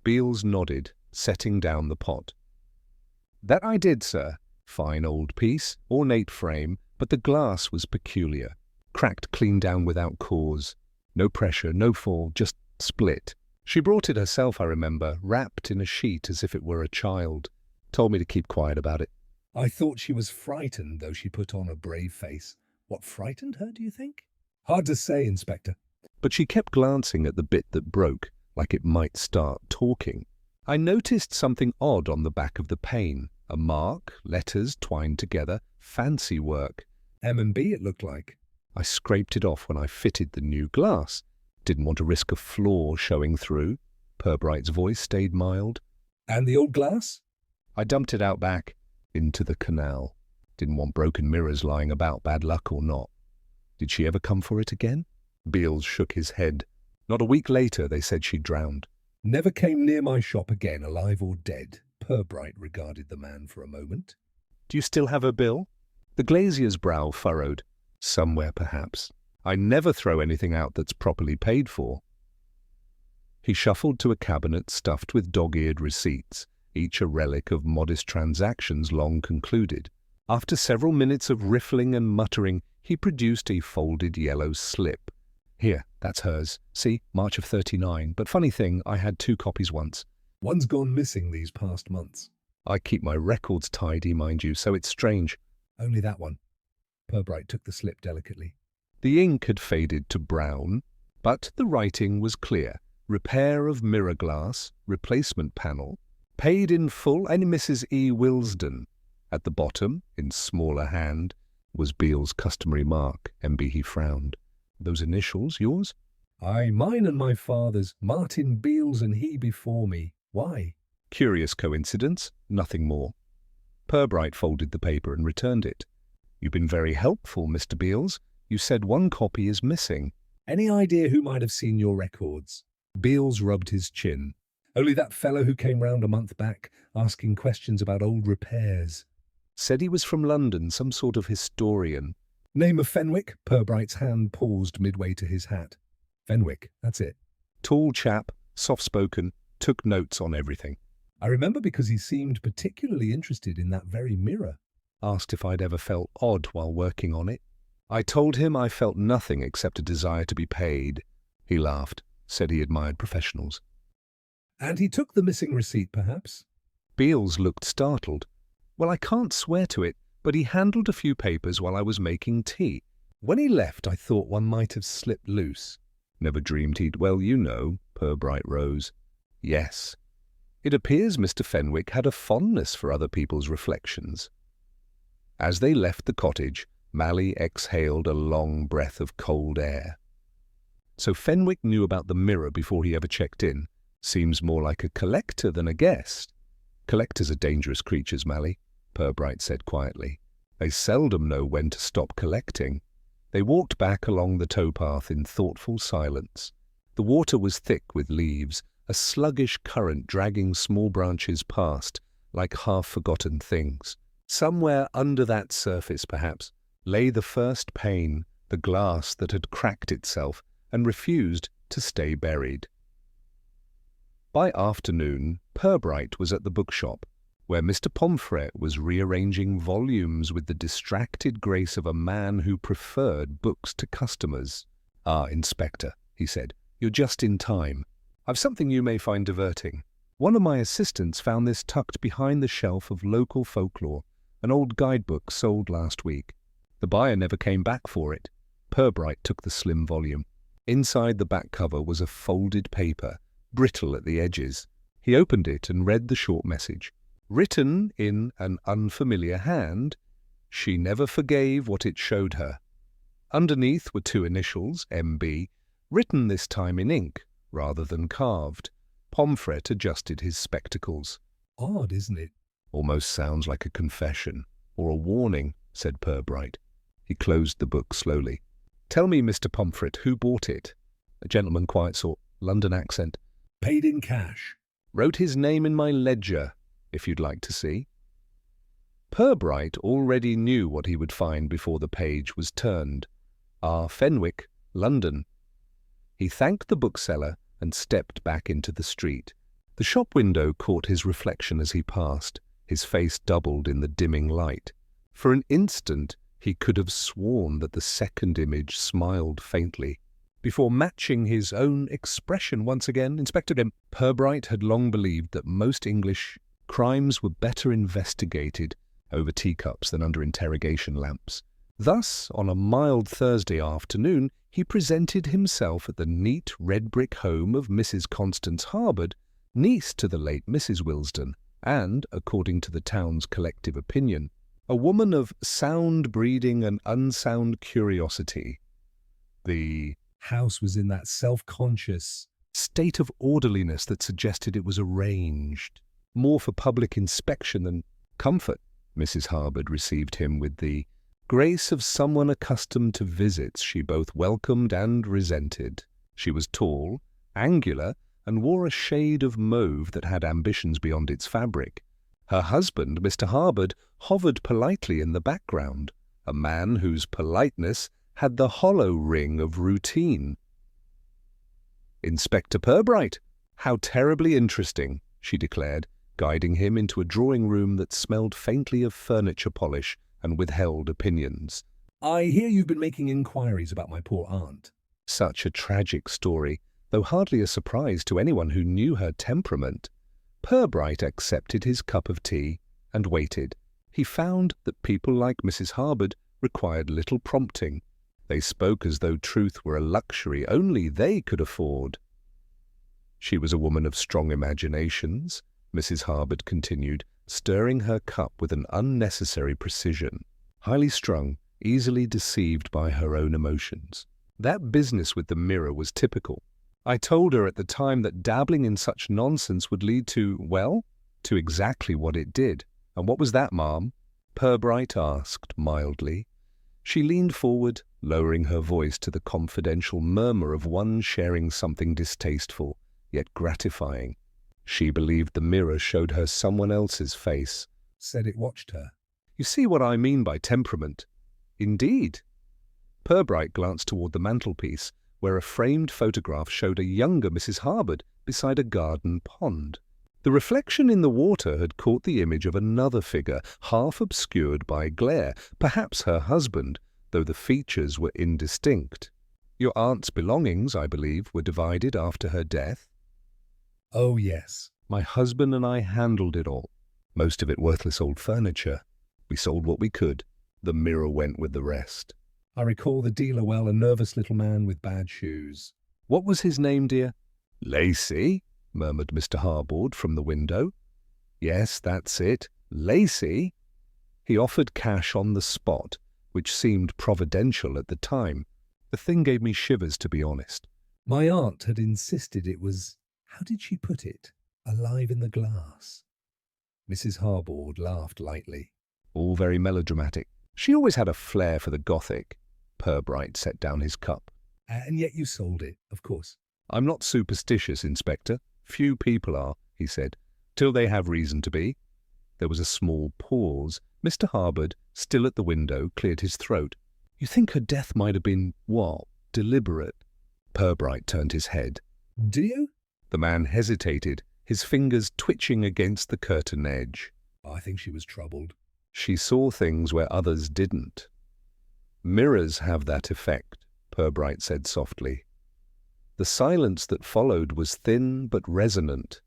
Beales nodded, setting down the pot. "That I did, sir. Fine old piece, ornate frame, but the glass was peculiar. Cracked clean down without cause. No pressure, no fall, just split. She brought it herself, I remember, wrapped in a sheet as if it were a child. Told me to keep quiet about it." I thought she was frightened, though she put on a brave face. What frightened her, do you think? Hard to say, Inspector. But she kept glancing at the bit that broke, like it might start talking. I noticed something odd on the back of the pane. A mark, letters twined together, fancy work. M&B it looked like. I scraped it off when I fitted the new glass. Didn't want to risk a flaw showing through. Purbright's voice stayed mild. And the old glass? I dumped it out back, into the canal. Didn't want broken mirrors lying about, bad luck or not. Did she ever come for it again? Beales shook his head. Not a week later, they said she drowned. Never came near my shop again, alive or dead. Purbright regarded the man for a moment. Do you still have her bill? The glazier's brow furrowed. Somewhere, perhaps. I never throw anything out that's properly paid for. He shuffled to a cabinet stuffed with dog-eared receipts, each a relic of modest transactions long concluded. After several minutes of riffling and muttering, he produced a folded yellow slip. Here, that's hers. See, March of '39. But funny thing, I had 2 copies once. One's gone missing these past months. I keep my records tidy, mind you, so it's strange. Only that one. Purbright took the slip delicately. The ink had faded to brown, but the writing was clear. Repair of mirror glass, replacement panel, paid in full, and Mrs. E. Wilsden. At the bottom, in smaller hand, was Beales' customary mark. M.B. He frowned. Those initials, yours? Aye, mine and my father's. Martin Beales and he before me. Why? Curious coincidence, nothing more. Purbright folded the paper and returned it. You've been very helpful, Mr. Beales. You said 1 copy is missing. Any idea who might have seen your records? Beales rubbed his chin. Only that fellow who came round a month back, asking questions about old repairs. Said he was from London, some sort of historian. Name of Fenwick? Purbright's hand paused midway to his hat. Fenwick, that's it. Tall chap, soft-spoken, took notes on everything. I remember because he seemed particularly interested in that very mirror. Asked if I'd ever felt odd while working on it. I told him I felt nothing except a desire to be paid. He laughed, said he admired professionals. And he took the missing receipt, perhaps? Beals looked startled. Well, I can't swear to it, but he handled a few papers while I was making tea. When he left, I thought one might have slipped loose. Never dreamed he'd, well, you know, Purbright rose. Yes. It appears Mr. Fenwick had a fondness for other people's reflections. As they left the cottage, Mally exhaled a long breath of cold air. So Fenwick knew about the mirror before he ever checked in. Seems more like a collector than a guest. Collectors are dangerous creatures, Mally, Purbright said quietly. They seldom know when to stop collecting. They walked back along the towpath in thoughtful silence. The water was thick with leaves, a sluggish current dragging small branches past, like half-forgotten things. Somewhere under that surface, perhaps, lay the first pane, the glass that had cracked itself and refused to stay buried. By afternoon, Purbright was at the bookshop, where Mr. Pomfret was rearranging volumes with the distracted grace of a man who preferred books to customers. "Ah, Inspector," he said, "you're just in time. I've something you may find diverting. One of my assistants found this tucked behind the shelf of local folklore, an old guidebook sold last week. The buyer never came back for it." Purbright took the slim volume. Inside the back cover was a folded paper, brittle at the edges. He opened it and read the short message. Written in an unfamiliar hand, she never forgave what it showed her. Underneath were two initials, M.B., written this time in ink rather than carved. Pomfret adjusted his spectacles. Odd, isn't it? Almost sounds like a confession, or a warning, said Purbright. He closed the book slowly. "Tell me, Mr. Pomfret, who bought it?" A gentleman, quiet sort, London accent. Paid in cash. "Wrote his name in my ledger, if you'd like to see." Purbright already knew what he would find before the page was turned. R. Fenwick, London. He thanked the bookseller and stepped back into the street. The shop window caught his reflection as he passed. His face doubled in the dimming light. For an instant, he could have sworn that the second image smiled faintly. Before matching his own expression once again, Inspector Purbright had long believed that most English crimes were better investigated over teacups than under interrogation lamps. Thus, on a mild Thursday afternoon, he presented himself at the neat red-brick home of Mrs. Constance Harbord, niece to the late Mrs. Wilsden, and, according to the town's collective opinion, a woman of sound breeding and unsound curiosity. The house was in that self-conscious state of orderliness that suggested it was arranged, more for public inspection than comfort. Mrs. Harbord received him with the grace of someone accustomed to visits she both welcomed and resented. She was tall, angular, and wore a shade of mauve that had ambitions beyond its fabric. Her husband, Mr. Harbord, hovered politely in the background, a man whose politeness had the hollow ring of routine. "Inspector Purbright, how terribly interesting," she declared, guiding him into a drawing-room that smelled faintly of furniture polish and withheld opinions. "I hear you've been making inquiries about my poor aunt." Such a tragic story, though hardly a surprise to anyone who knew her temperament. Purbright accepted his cup of tea and waited. He found that people like Mrs. Harbord required little prompting. They spoke as though truth were a luxury only they could afford. She was a woman of strong imaginations, Mrs. Harbord continued, stirring her cup with an unnecessary precision. Highly strung, easily deceived by her own emotions. That business with the mirror was typical. I told her at the time that dabbling in such nonsense would lead to, well, to exactly what it did. "And what was that, ma'am?" Purbright asked mildly. She leaned forward, lowering her voice to the confidential murmur of one sharing something distasteful, yet gratifying. She believed the mirror showed her someone else's face. Said it watched her. "You see what I mean by temperament." "Indeed." Purbright glanced toward the mantelpiece, where a framed photograph showed a younger Mrs. Harbord beside a garden pond. The reflection in the water had caught the image of another figure, half obscured by glare, perhaps her husband, though the features were indistinct. Your aunt's belongings, I believe, were divided after her death? Oh, yes. My husband and I handled it all. Most of it worthless old furniture. We sold what we could. The mirror went with the rest. I recall the dealer well, a nervous little man with bad shoes. What was his name, dear? Lacey, murmured Mr. Harbord from the window. Yes, that's it. Lacey. He offered cash on the spot, which seemed providential at the time. The thing gave me shivers, to be honest. My aunt had insisted it was, how did she put it, alive in the glass. Mrs. Harbord laughed lightly. All very melodramatic. She always had a flair for the Gothic. Purbright set down his cup. And yet you sold it, of course. I'm not superstitious, Inspector. Few people are, he said, till they have reason to be. There was a small pause. Mr. Harbord, still at the window, cleared his throat. You think her death might have been, what, deliberate? Purbright turned his head. Do you? The man hesitated, his fingers twitching against the curtain edge. I think she was troubled. She saw things where others didn't. Mirrors have that effect, Purbright said softly. The silence that followed was thin but resonant.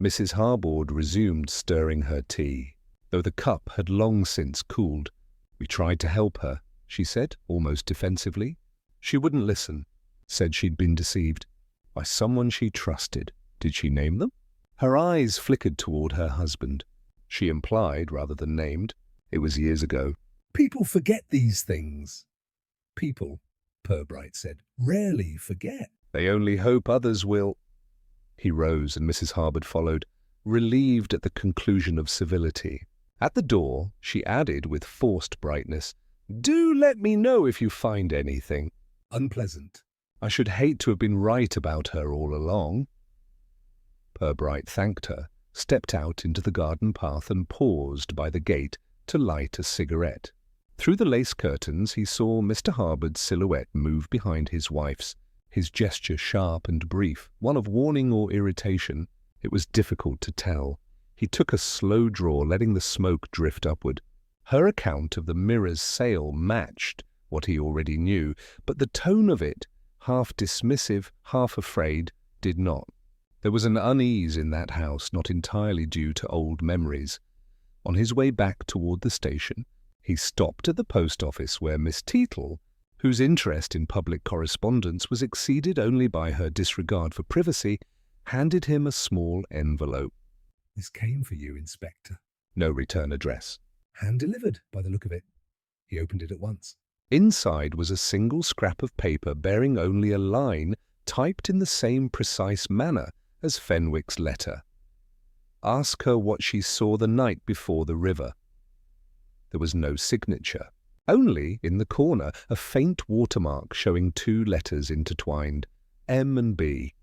Mrs. Harbord resumed stirring her tea, though the cup had long since cooled. We tried to help her, she said, almost defensively. She wouldn't listen, said she'd been deceived by someone she trusted. Did she name them? Her eyes flickered toward her husband. She implied, rather than named, it was years ago. People forget these things. People, Purbright said, rarely forget. They only hope others will. He rose and Mrs. Harbord followed, relieved at the conclusion of civility. At the door, she added with forced brightness, Do let me know if you find anything. Unpleasant. I should hate to have been right about her all along. Purbright thanked her, stepped out into the garden path and paused by the gate to light a cigarette. Through the lace curtains he saw Mr. Harbord's silhouette move behind his wife's, his gesture sharp and brief, one of warning or irritation. It was difficult to tell. He took a slow draw, letting the smoke drift upward. Her account of the mirror's sale matched what he already knew, but the tone of it, half dismissive, half afraid, did not. There was an unease in that house not entirely due to old memories. On his way back toward the station, he stopped at the post office where Miss Teetle, whose interest in public correspondence was exceeded only by her disregard for privacy, handed him a small envelope. This came for you, Inspector. No return address. Hand-delivered, by the look of it. He opened it at once. Inside was a single scrap of paper bearing only a line typed in the same precise manner as Fenwick's letter. Ask her what she saw the night before the river. There was no signature. Only, in the corner, a faint watermark showing two letters intertwined, M and B.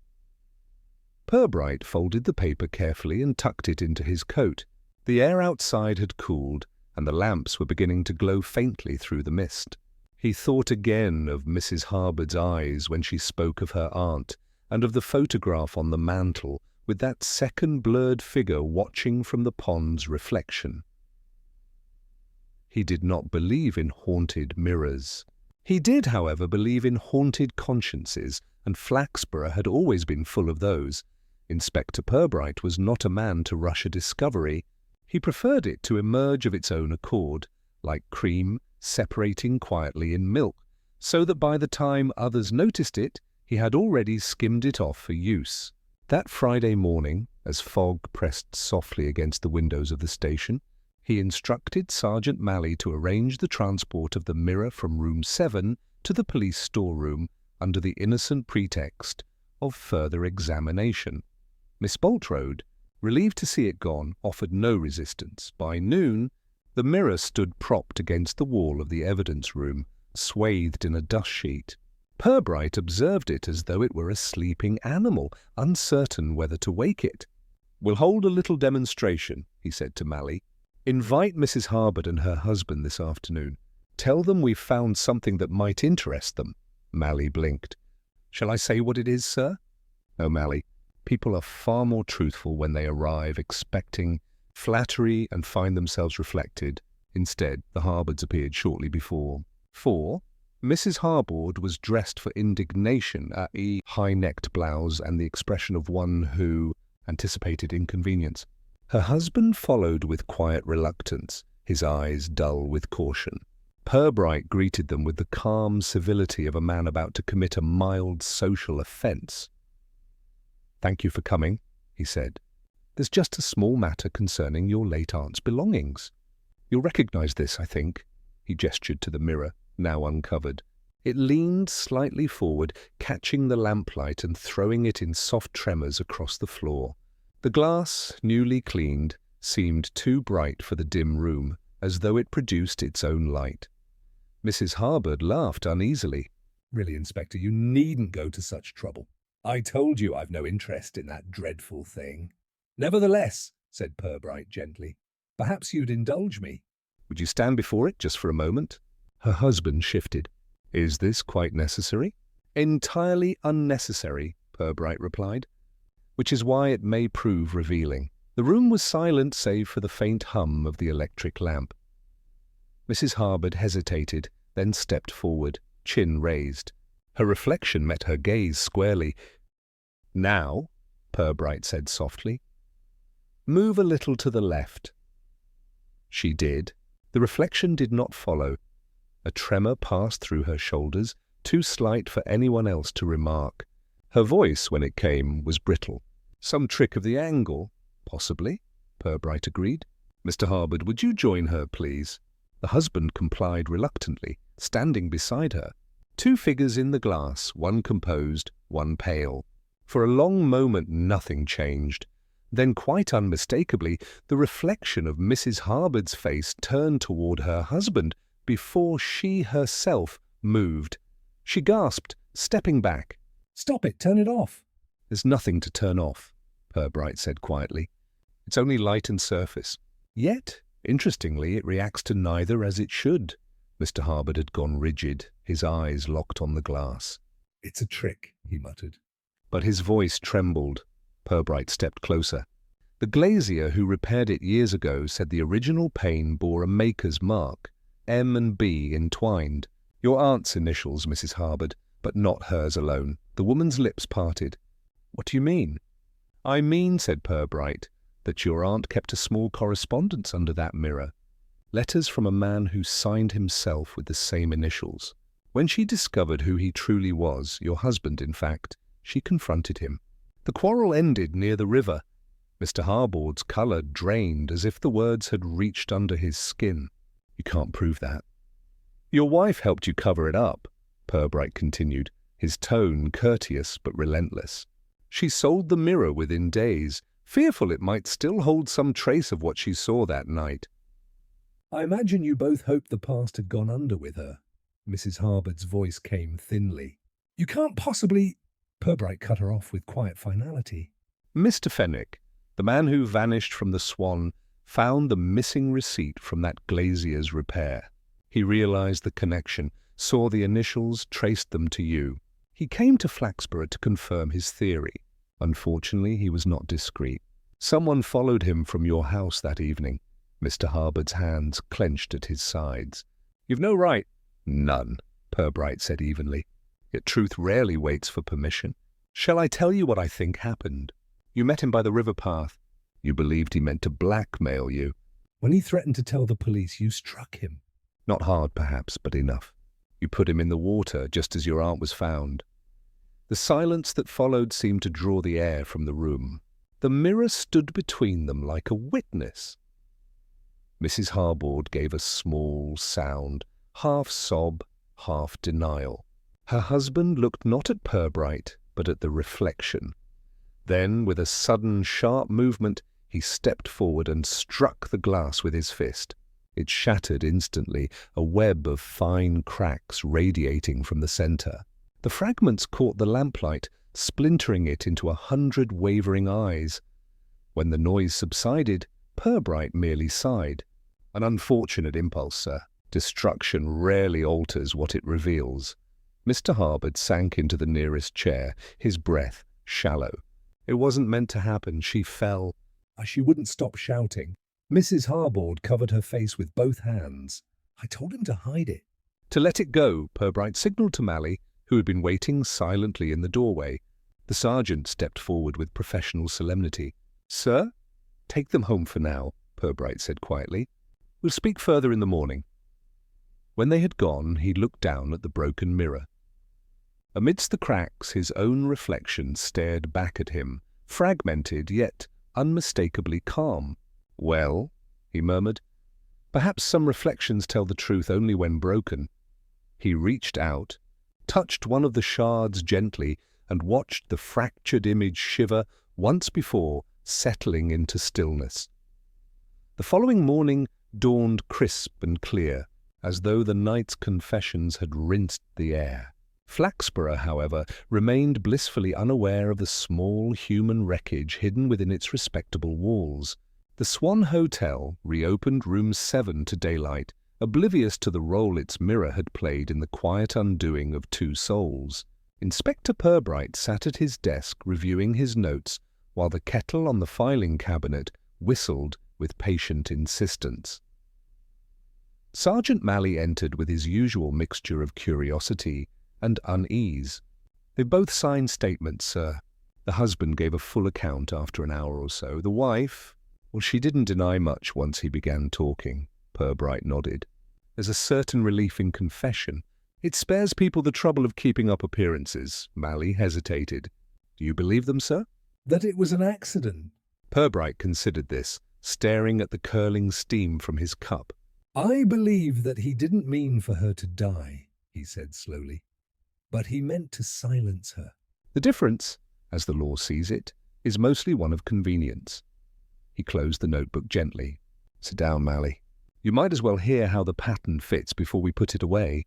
Purbright folded the paper carefully and tucked it into his coat. The air outside had cooled, and the lamps were beginning to glow faintly through the mist. He thought again of Mrs. Harbord's eyes when she spoke of her aunt, and of the photograph on the mantel, with that second blurred figure watching from the pond's reflection. He did not believe in haunted mirrors. He did, however, believe in haunted consciences, and Flaxborough had always been full of those. Inspector Purbright was not a man to rush a discovery. He preferred it to emerge of its own accord, like cream separating quietly in milk, so that by the time others noticed it, he had already skimmed it off for use. That Friday morning, as fog pressed softly against the windows of the station, he instructed Sergeant Malley to arrange the transport of the mirror from room 7 to the police storeroom under the innocent pretext of further examination. Miss Bultrode, relieved to see it gone, offered no resistance. By noon, the mirror stood propped against the wall of the evidence room, swathed in a dust sheet. Purbright observed it as though it were a sleeping animal, uncertain whether to wake it. "We'll hold a little demonstration," he said to Malley. "Invite Mrs. Harbord and her husband this afternoon. Tell them we've found something that might interest them. Mally blinked. Shall I say what it is, sir? No, Mally. People are far more truthful when they arrive expecting flattery and find themselves reflected. Instead, the Harbards appeared shortly before. 4. Mrs. Harbord was dressed for indignation at a high-necked blouse and the expression of one who anticipated inconvenience. Her husband followed with quiet reluctance, his eyes dull with caution. Purbright greeted them with the calm civility of a man about to commit a mild social offence. "Thank you for coming," he said. "There's just a small matter concerning your late aunt's belongings. You'll recognize this, I think." He gestured to the mirror, now uncovered. It leaned slightly forward, catching the lamplight and throwing it in soft tremors across the floor. The glass, newly cleaned, seemed too bright for the dim room, as though it produced its own light. Mrs. Harbord laughed uneasily. "Really, Inspector, you needn't go to such trouble. I told you I've no interest in that dreadful thing." "Nevertheless," said Purbright gently, "perhaps you'd indulge me." "Would you stand before it just for a moment?" Her husband shifted. "Is this quite necessary?" "Entirely unnecessary," Purbright replied, "which is why it may prove revealing." The room was silent save for the faint hum of the electric lamp. Mrs. Harbord hesitated, then stepped forward, chin raised. Her reflection met her gaze squarely. "Now," Purbright said softly, "move a little to the left." She did. The reflection did not follow. A tremor passed through her shoulders, too slight for anyone else to remark. Her voice, when it came, was brittle. "Some trick of the angle, possibly," Purbright agreed. "Mr. Harbord, would you join her, please?" The husband complied reluctantly, standing beside her. Two figures in the glass, one composed, one pale. For a long moment nothing changed. Then, quite unmistakably, the reflection of Mrs. Harbord's face turned toward her husband before she herself moved. She gasped, stepping back. "Stop it! Turn it off!" "There's nothing to turn off," Purbright said quietly. "It's only light and surface. Yet, interestingly, it reacts to neither as it should." Mr. Harbord had gone rigid, his eyes locked on the glass. "It's a trick," he muttered. But his voice trembled. Purbright stepped closer. "The glazier who repaired it years ago said the original pane bore a maker's mark, M and B entwined. Your aunt's initials, Mrs. Harbord, but not hers alone." The woman's lips parted. "What do you mean?" "I mean," said Purbright, "that your aunt kept a small correspondence under that mirror. Letters from a man who signed himself with the same initials. When she discovered who he truly was, your husband, in fact, she confronted him. The quarrel ended near the river. Mr. Harbord's colour drained as if the words had reached under his skin. You can't prove that." "Your wife helped you cover it up," Purbright continued, his tone courteous but relentless. "She sold the mirror within days, fearful it might still hold some trace of what she saw that night." "I imagine you both hoped the past had gone under with her." Mrs. Harbord's voice came thinly. "You can't possibly—" Purbright cut her off with quiet finality. "Mr. Fenwick, the man who vanished from the Swan, found the missing receipt from that glazier's repair. He realized the connection, saw the initials, traced them to you. He came to Flaxborough to confirm his theory. Unfortunately, he was not discreet. Someone followed him from your house that evening." Mr. Harbord's hands clenched at his sides. "You've no right—" "None," Purbright said evenly. "Yet truth rarely waits for permission. Shall I tell you what I think happened? You met him by the river path. You believed he meant to blackmail you. When he threatened to tell the police, you struck him." Not hard, perhaps, but enough. You put him in the water just as your aunt was found." The silence that followed seemed to draw the air from the room. The mirror stood between them like a witness. Mrs. Harbord gave a small sound, half sob, half denial. Her husband looked not at Purbright, but at the reflection. Then, with a sudden, sharp movement, he stepped forward and struck the glass with his fist. It shattered instantly, a web of fine cracks radiating from the centre. The fragments caught the lamplight, splintering it into 100 wavering eyes. When the noise subsided, Purbright merely sighed. "An unfortunate impulse, sir. Destruction rarely alters what it reveals. Mr. Harbord sank into the nearest chair, his breath shallow. It wasn't meant to happen. She fell. She wouldn't stop shouting. Mrs. Harbord covered her face with both hands. I told him to hide it. To let it go, Purbright signalled to Mally, who had been waiting silently in the doorway. The sergeant stepped forward with professional solemnity. "Sir, take them home for now," Purbright said quietly. "We'll speak further in the morning." When they had gone, he looked down at the broken mirror. Amidst the cracks, his own reflection stared back at him, fragmented yet unmistakably calm. "Well," he murmured, "perhaps some reflections tell the truth only when broken." He reached out, touched one of the shards gently, and watched the fractured image shiver once before, settling into stillness. The following morning dawned crisp and clear, as though the night's confessions had rinsed the air. Flaxborough, however, remained blissfully unaware of the small human wreckage hidden within its respectable walls. The Swan Hotel reopened room 7 to daylight, oblivious to the role its mirror had played in the quiet undoing of two souls. Inspector Purbright sat at his desk reviewing his notes, while the kettle on the filing cabinet whistled with patient insistence. Sergeant Mally entered with his usual mixture of curiosity and unease. "They both signed statements, sir." The husband gave a full account after an hour or so. The wife, well, she didn't deny much once he began talking. Purbright nodded. "There's a certain relief in confession. It spares people the trouble of keeping up appearances." Mally hesitated. "Do you believe them, sir?" That it was an accident. Purbright considered this, staring at the curling steam from his cup. I believe that he didn't mean for her to die, he said slowly, but he meant to silence her. The difference, as the law sees it, is mostly one of convenience. He closed the notebook gently. "Sit down, Mally. You might as well hear how the pattern fits before we put it away."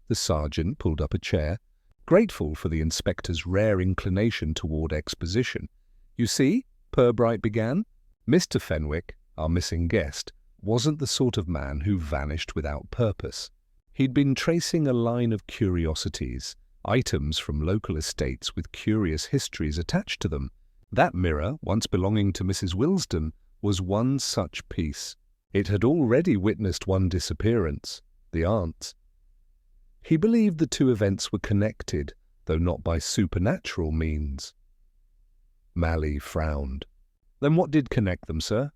The sergeant pulled up a chair, grateful for the inspector's rare inclination toward exposition. "You see," Purbright began, "Mr. Fenwick, our missing guest, wasn't the sort of man who vanished without purpose. He'd been tracing a line of curiosities, items from local estates with curious histories attached to them. That mirror, once belonging to Mrs. Wilsden, was one such piece. It had already witnessed one disappearance, the aunt's. He believed the two events were connected, though not by supernatural means. Mally frowned. "Then what did connect them, sir?"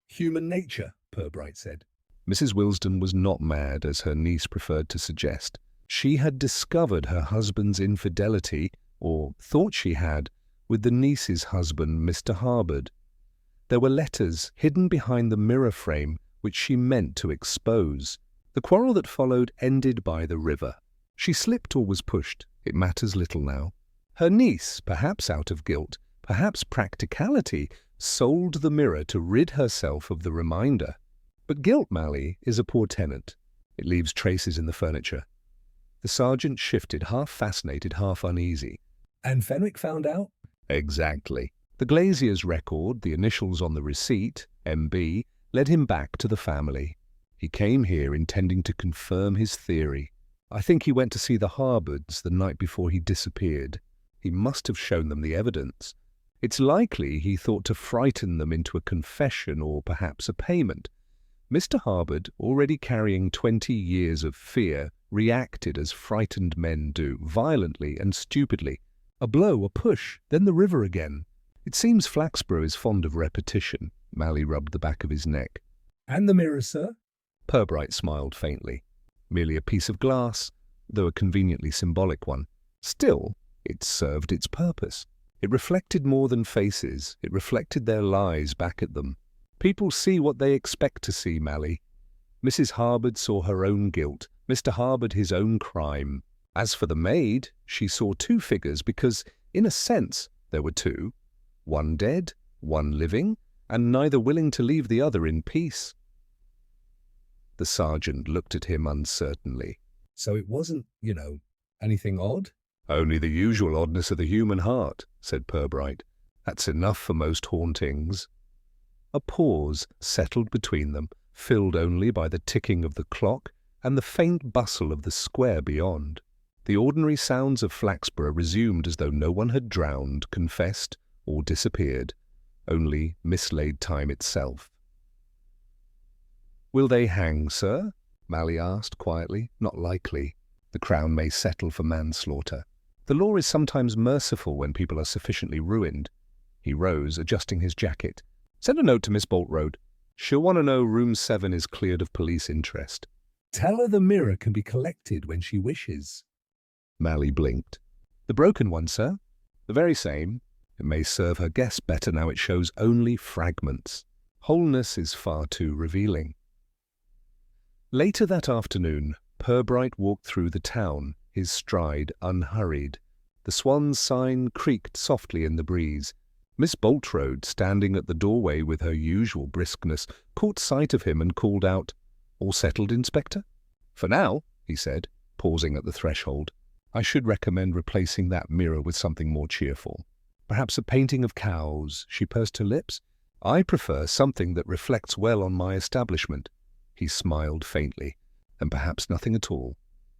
Human nature, Purbright said. Mrs. Wilsden was not mad, as her niece preferred to suggest. She had discovered her husband's infidelity, or thought she had, with the niece's husband, Mr. Harbord. There were letters hidden behind the mirror frame which she meant to expose. The quarrel that followed ended by the river. She slipped or was pushed. It matters little now. Her niece, perhaps out of guilt, perhaps practicality, sold the mirror to rid herself of the reminder. But guilt, Mally, is a poor tenant. It leaves traces in the furniture. The sergeant shifted, half fascinated, half uneasy. And Fenwick found out? Exactly. The glazier's record, the initials on the receipt, MB, led him back to the family. He came here intending to confirm his theory. I think he went to see the Harbords the night before he disappeared. He must have shown them the evidence. It's likely he thought to frighten them into a confession or perhaps a payment. Mr. Harbord, already carrying 20 years of fear, reacted as frightened men do, violently and stupidly. A blow, a push, then the river again. It seems Flaxborough is fond of repetition. Mally rubbed the back of his neck. And the mirror, sir? Purbright smiled faintly. Merely a piece of glass, though a conveniently symbolic one. Still, it served its purpose. It reflected more than faces. It reflected their lies back at them. People see what they expect to see, Mally. Mrs. Harbord saw her own guilt, Mr. Harbord his own crime. As for the maid, she saw two figures because, in a sense, there were two. One dead, one living, and neither willing to leave the other in peace. The sergeant looked at him uncertainly. So it wasn't, anything odd? Only the usual oddness of the human heart, said Purbright. That's enough for most hauntings. A pause settled between them, filled only by the ticking of the clock and the faint bustle of the square beyond. The ordinary sounds of Flaxborough resumed as though no one had drowned, confessed, or disappeared, only mislaid time itself. "Will they hang, sir?" Mally asked quietly. "Not likely. The Crown may settle for manslaughter. The law is sometimes merciful when people are sufficiently ruined." He rose, adjusting his jacket. "Send a note to Miss Boltrode. She'll want to know room 7 is cleared of police interest." Tell her the mirror can be collected when she wishes. Mally blinked. "The broken one, sir?" "The very same. It may serve her guests better now it shows only fragments. Wholeness is far too revealing." Later that afternoon, Purbright walked through the town, his stride unhurried. The Swan's sign creaked softly in the breeze. Miss Boltrode, standing at the doorway with her usual briskness, caught sight of him and called out, "All settled, Inspector?" "For now," he said, pausing at the threshold. "I should recommend replacing that mirror with something more cheerful. Perhaps a painting of cows." She pursed her lips. "I prefer something that reflects well on my establishment." He smiled faintly, and perhaps nothing at all.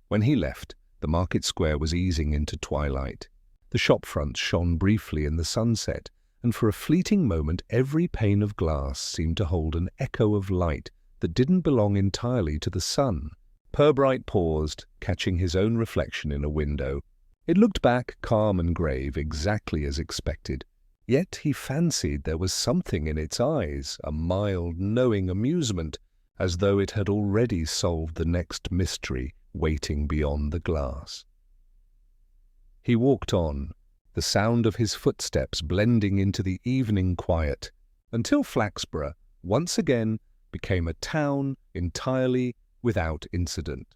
When he left, the market square was easing into twilight. The shop fronts shone briefly in the sunset, and for a fleeting moment every pane of glass seemed to hold an echo of light that didn't belong entirely to the sun. Purbright paused, catching his own reflection in a window. It looked back calm and grave, exactly as expected. Yet he fancied there was something in its eyes, a mild, knowing amusement, as though it had already solved the next mystery waiting beyond the glass. He walked on, the sound of his footsteps blending into the evening quiet, until Flaxborough once again became a town entirely without incident.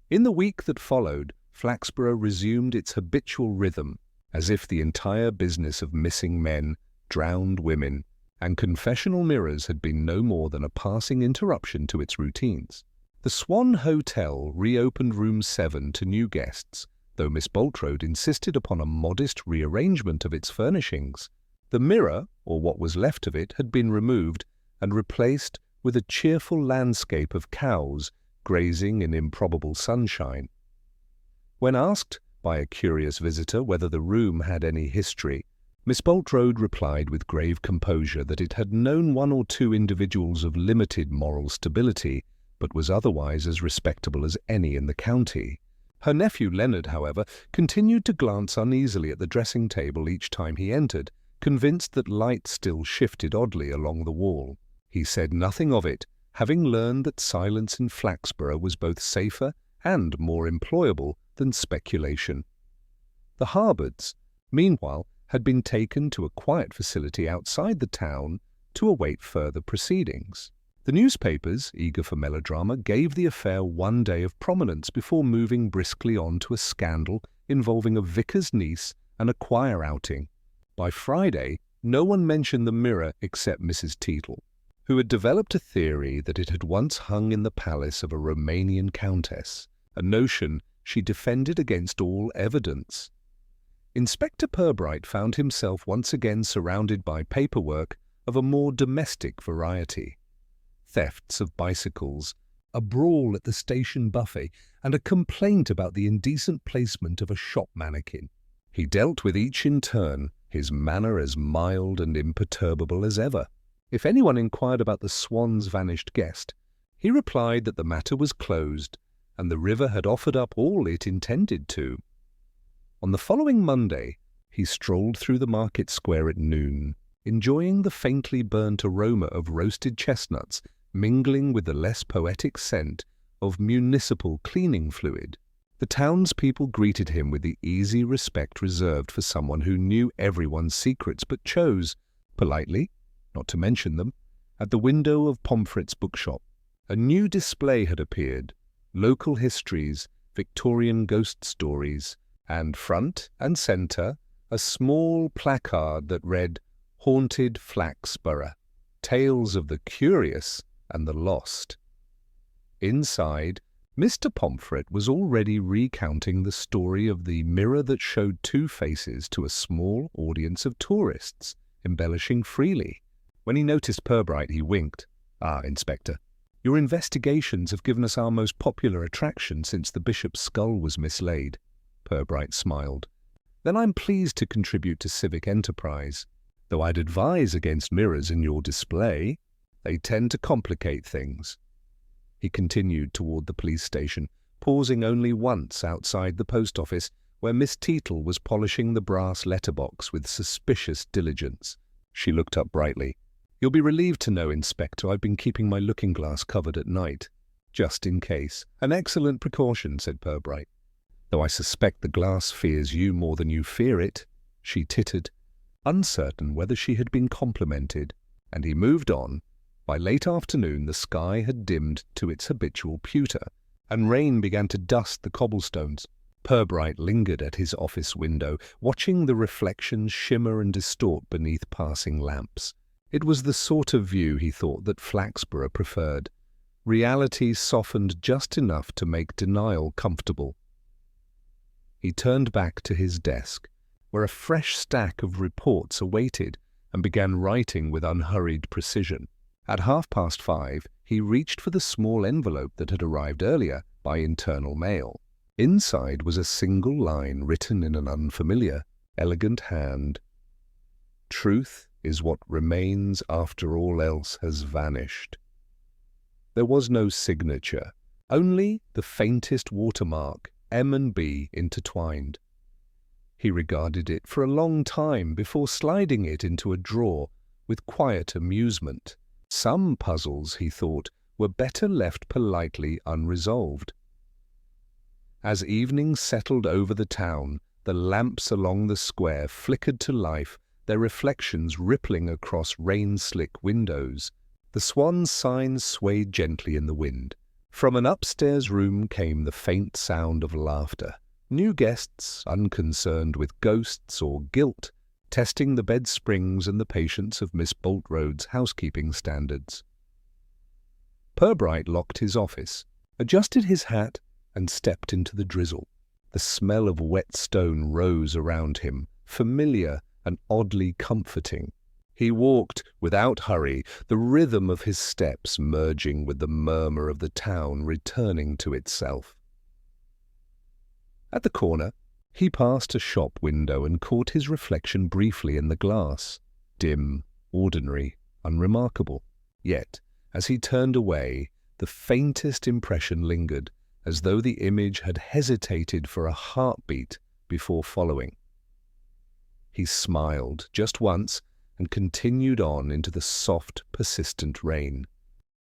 In the week that followed, Flaxborough resumed its habitual rhythm, as if the entire business of missing men, drowned women, and confessional mirrors had been no more than a passing interruption to its routines. The Swan Hotel reopened room 7 to new guests, though Miss Boltrode insisted upon a modest rearrangement of its furnishings. The mirror, or what was left of it, had been removed and replaced with a cheerful landscape of cows grazing in improbable sunshine. When asked by a curious visitor whether the room had any history, Miss Boltrode replied with grave composure that it had known one or two individuals of limited moral stability, but was otherwise as respectable as any in the county. Her nephew Leonard, however, continued to glance uneasily at the dressing table each time he entered, convinced that light still shifted oddly along the wall. He said nothing of it, having learned that silence in Flaxborough was both safer and more employable than speculation. The Harbards, meanwhile, had been taken to a quiet facility outside the town to await further proceedings. The newspapers, eager for melodrama, gave the affair one day of prominence before moving briskly on to a scandal involving a vicar's niece and a choir outing. By Friday, no one mentioned the mirror except Mrs. Teetle, who had developed a theory that it had once hung in the palace of a Romanian countess, a notion she defended against all evidence. Inspector Purbright found himself once again surrounded by paperwork of a more domestic variety. Thefts of bicycles, a brawl at the station buffet, and a complaint about the indecent placement of a shop mannequin. He dealt with each in turn, his manner as mild and imperturbable as ever. If anyone inquired about the Swan's vanished guest, he replied that the matter was closed, and the river had offered up all it intended to. On the following Monday, he strolled through the market square at noon, enjoying the faintly burnt aroma of roasted chestnuts mingling with the less poetic scent of municipal cleaning fluid. The townspeople greeted him with the easy respect reserved for someone who knew everyone's secrets but chose, politely, not to mention them, at the window of Pomfret's bookshop. A new display had appeared, local histories, Victorian ghost stories, and front and centre a small placard that read, "Haunted Flaxborough, Tales of the Curious and the Lost." Inside, Mr. Pomfret was already recounting the story of the mirror that showed two faces to a small audience of tourists, embellishing freely. When he noticed Purbright, he winked. "Ah, Inspector, Your investigations have given us our most popular attraction since the bishop's skull was mislaid." Purbright smiled. "Then I'm pleased to contribute to civic enterprise, though I'd advise against mirrors in your display. They tend to complicate things." He continued toward the police station, pausing only once outside the post office, where Miss Teetle was polishing the brass letterbox with suspicious diligence. She looked up brightly. "You'll be relieved to know, Inspector, I've been keeping my looking-glass covered at night, just in case." "An excellent precaution," said Purbright. "Though I suspect the glass fears you more than you fear it," she tittered, uncertain whether she had been complimented, and he moved on. By late afternoon the sky had dimmed to its habitual pewter, and rain began to dust the cobblestones. Purbright lingered at his office window, watching the reflections shimmer and distort beneath passing lamps. It was the sort of view, he thought, that Flaxborough preferred. Reality softened just enough to make denial comfortable. He turned back to his desk, where a fresh stack of reports awaited, and began writing with unhurried precision. At 5:30, he reached for the small envelope that had arrived earlier by internal mail. Inside was a single line written in an unfamiliar, elegant hand. "Truth is what remains after all else has vanished." There was no signature, only the faintest watermark, M and B intertwined. He regarded it for a long time before sliding it into a drawer with quiet amusement. Some puzzles, he thought, were better left politely unresolved. As evening settled over the town, the lamps along the square flickered to life, their reflections rippling across rain-slick windows. The Swan's sign swayed gently in the wind. From an upstairs room came the faint sound of laughter. New guests, unconcerned with ghosts or guilt, testing the bed springs and the patience of Miss Boltrode's housekeeping standards. Purbright locked his office, adjusted his hat, and stepped into the drizzle. The smell of wet stone rose around him, familiar and oddly comforting. He walked without hurry, the rhythm of his steps merging with the murmur of the town returning to itself. At the corner, he passed a shop window and caught his reflection briefly in the glass. Dim, ordinary, unremarkable. Yet, as he turned away, the faintest impression lingered, as though the image had hesitated for a heartbeat before following. He smiled just once and continued on into the soft, persistent rain.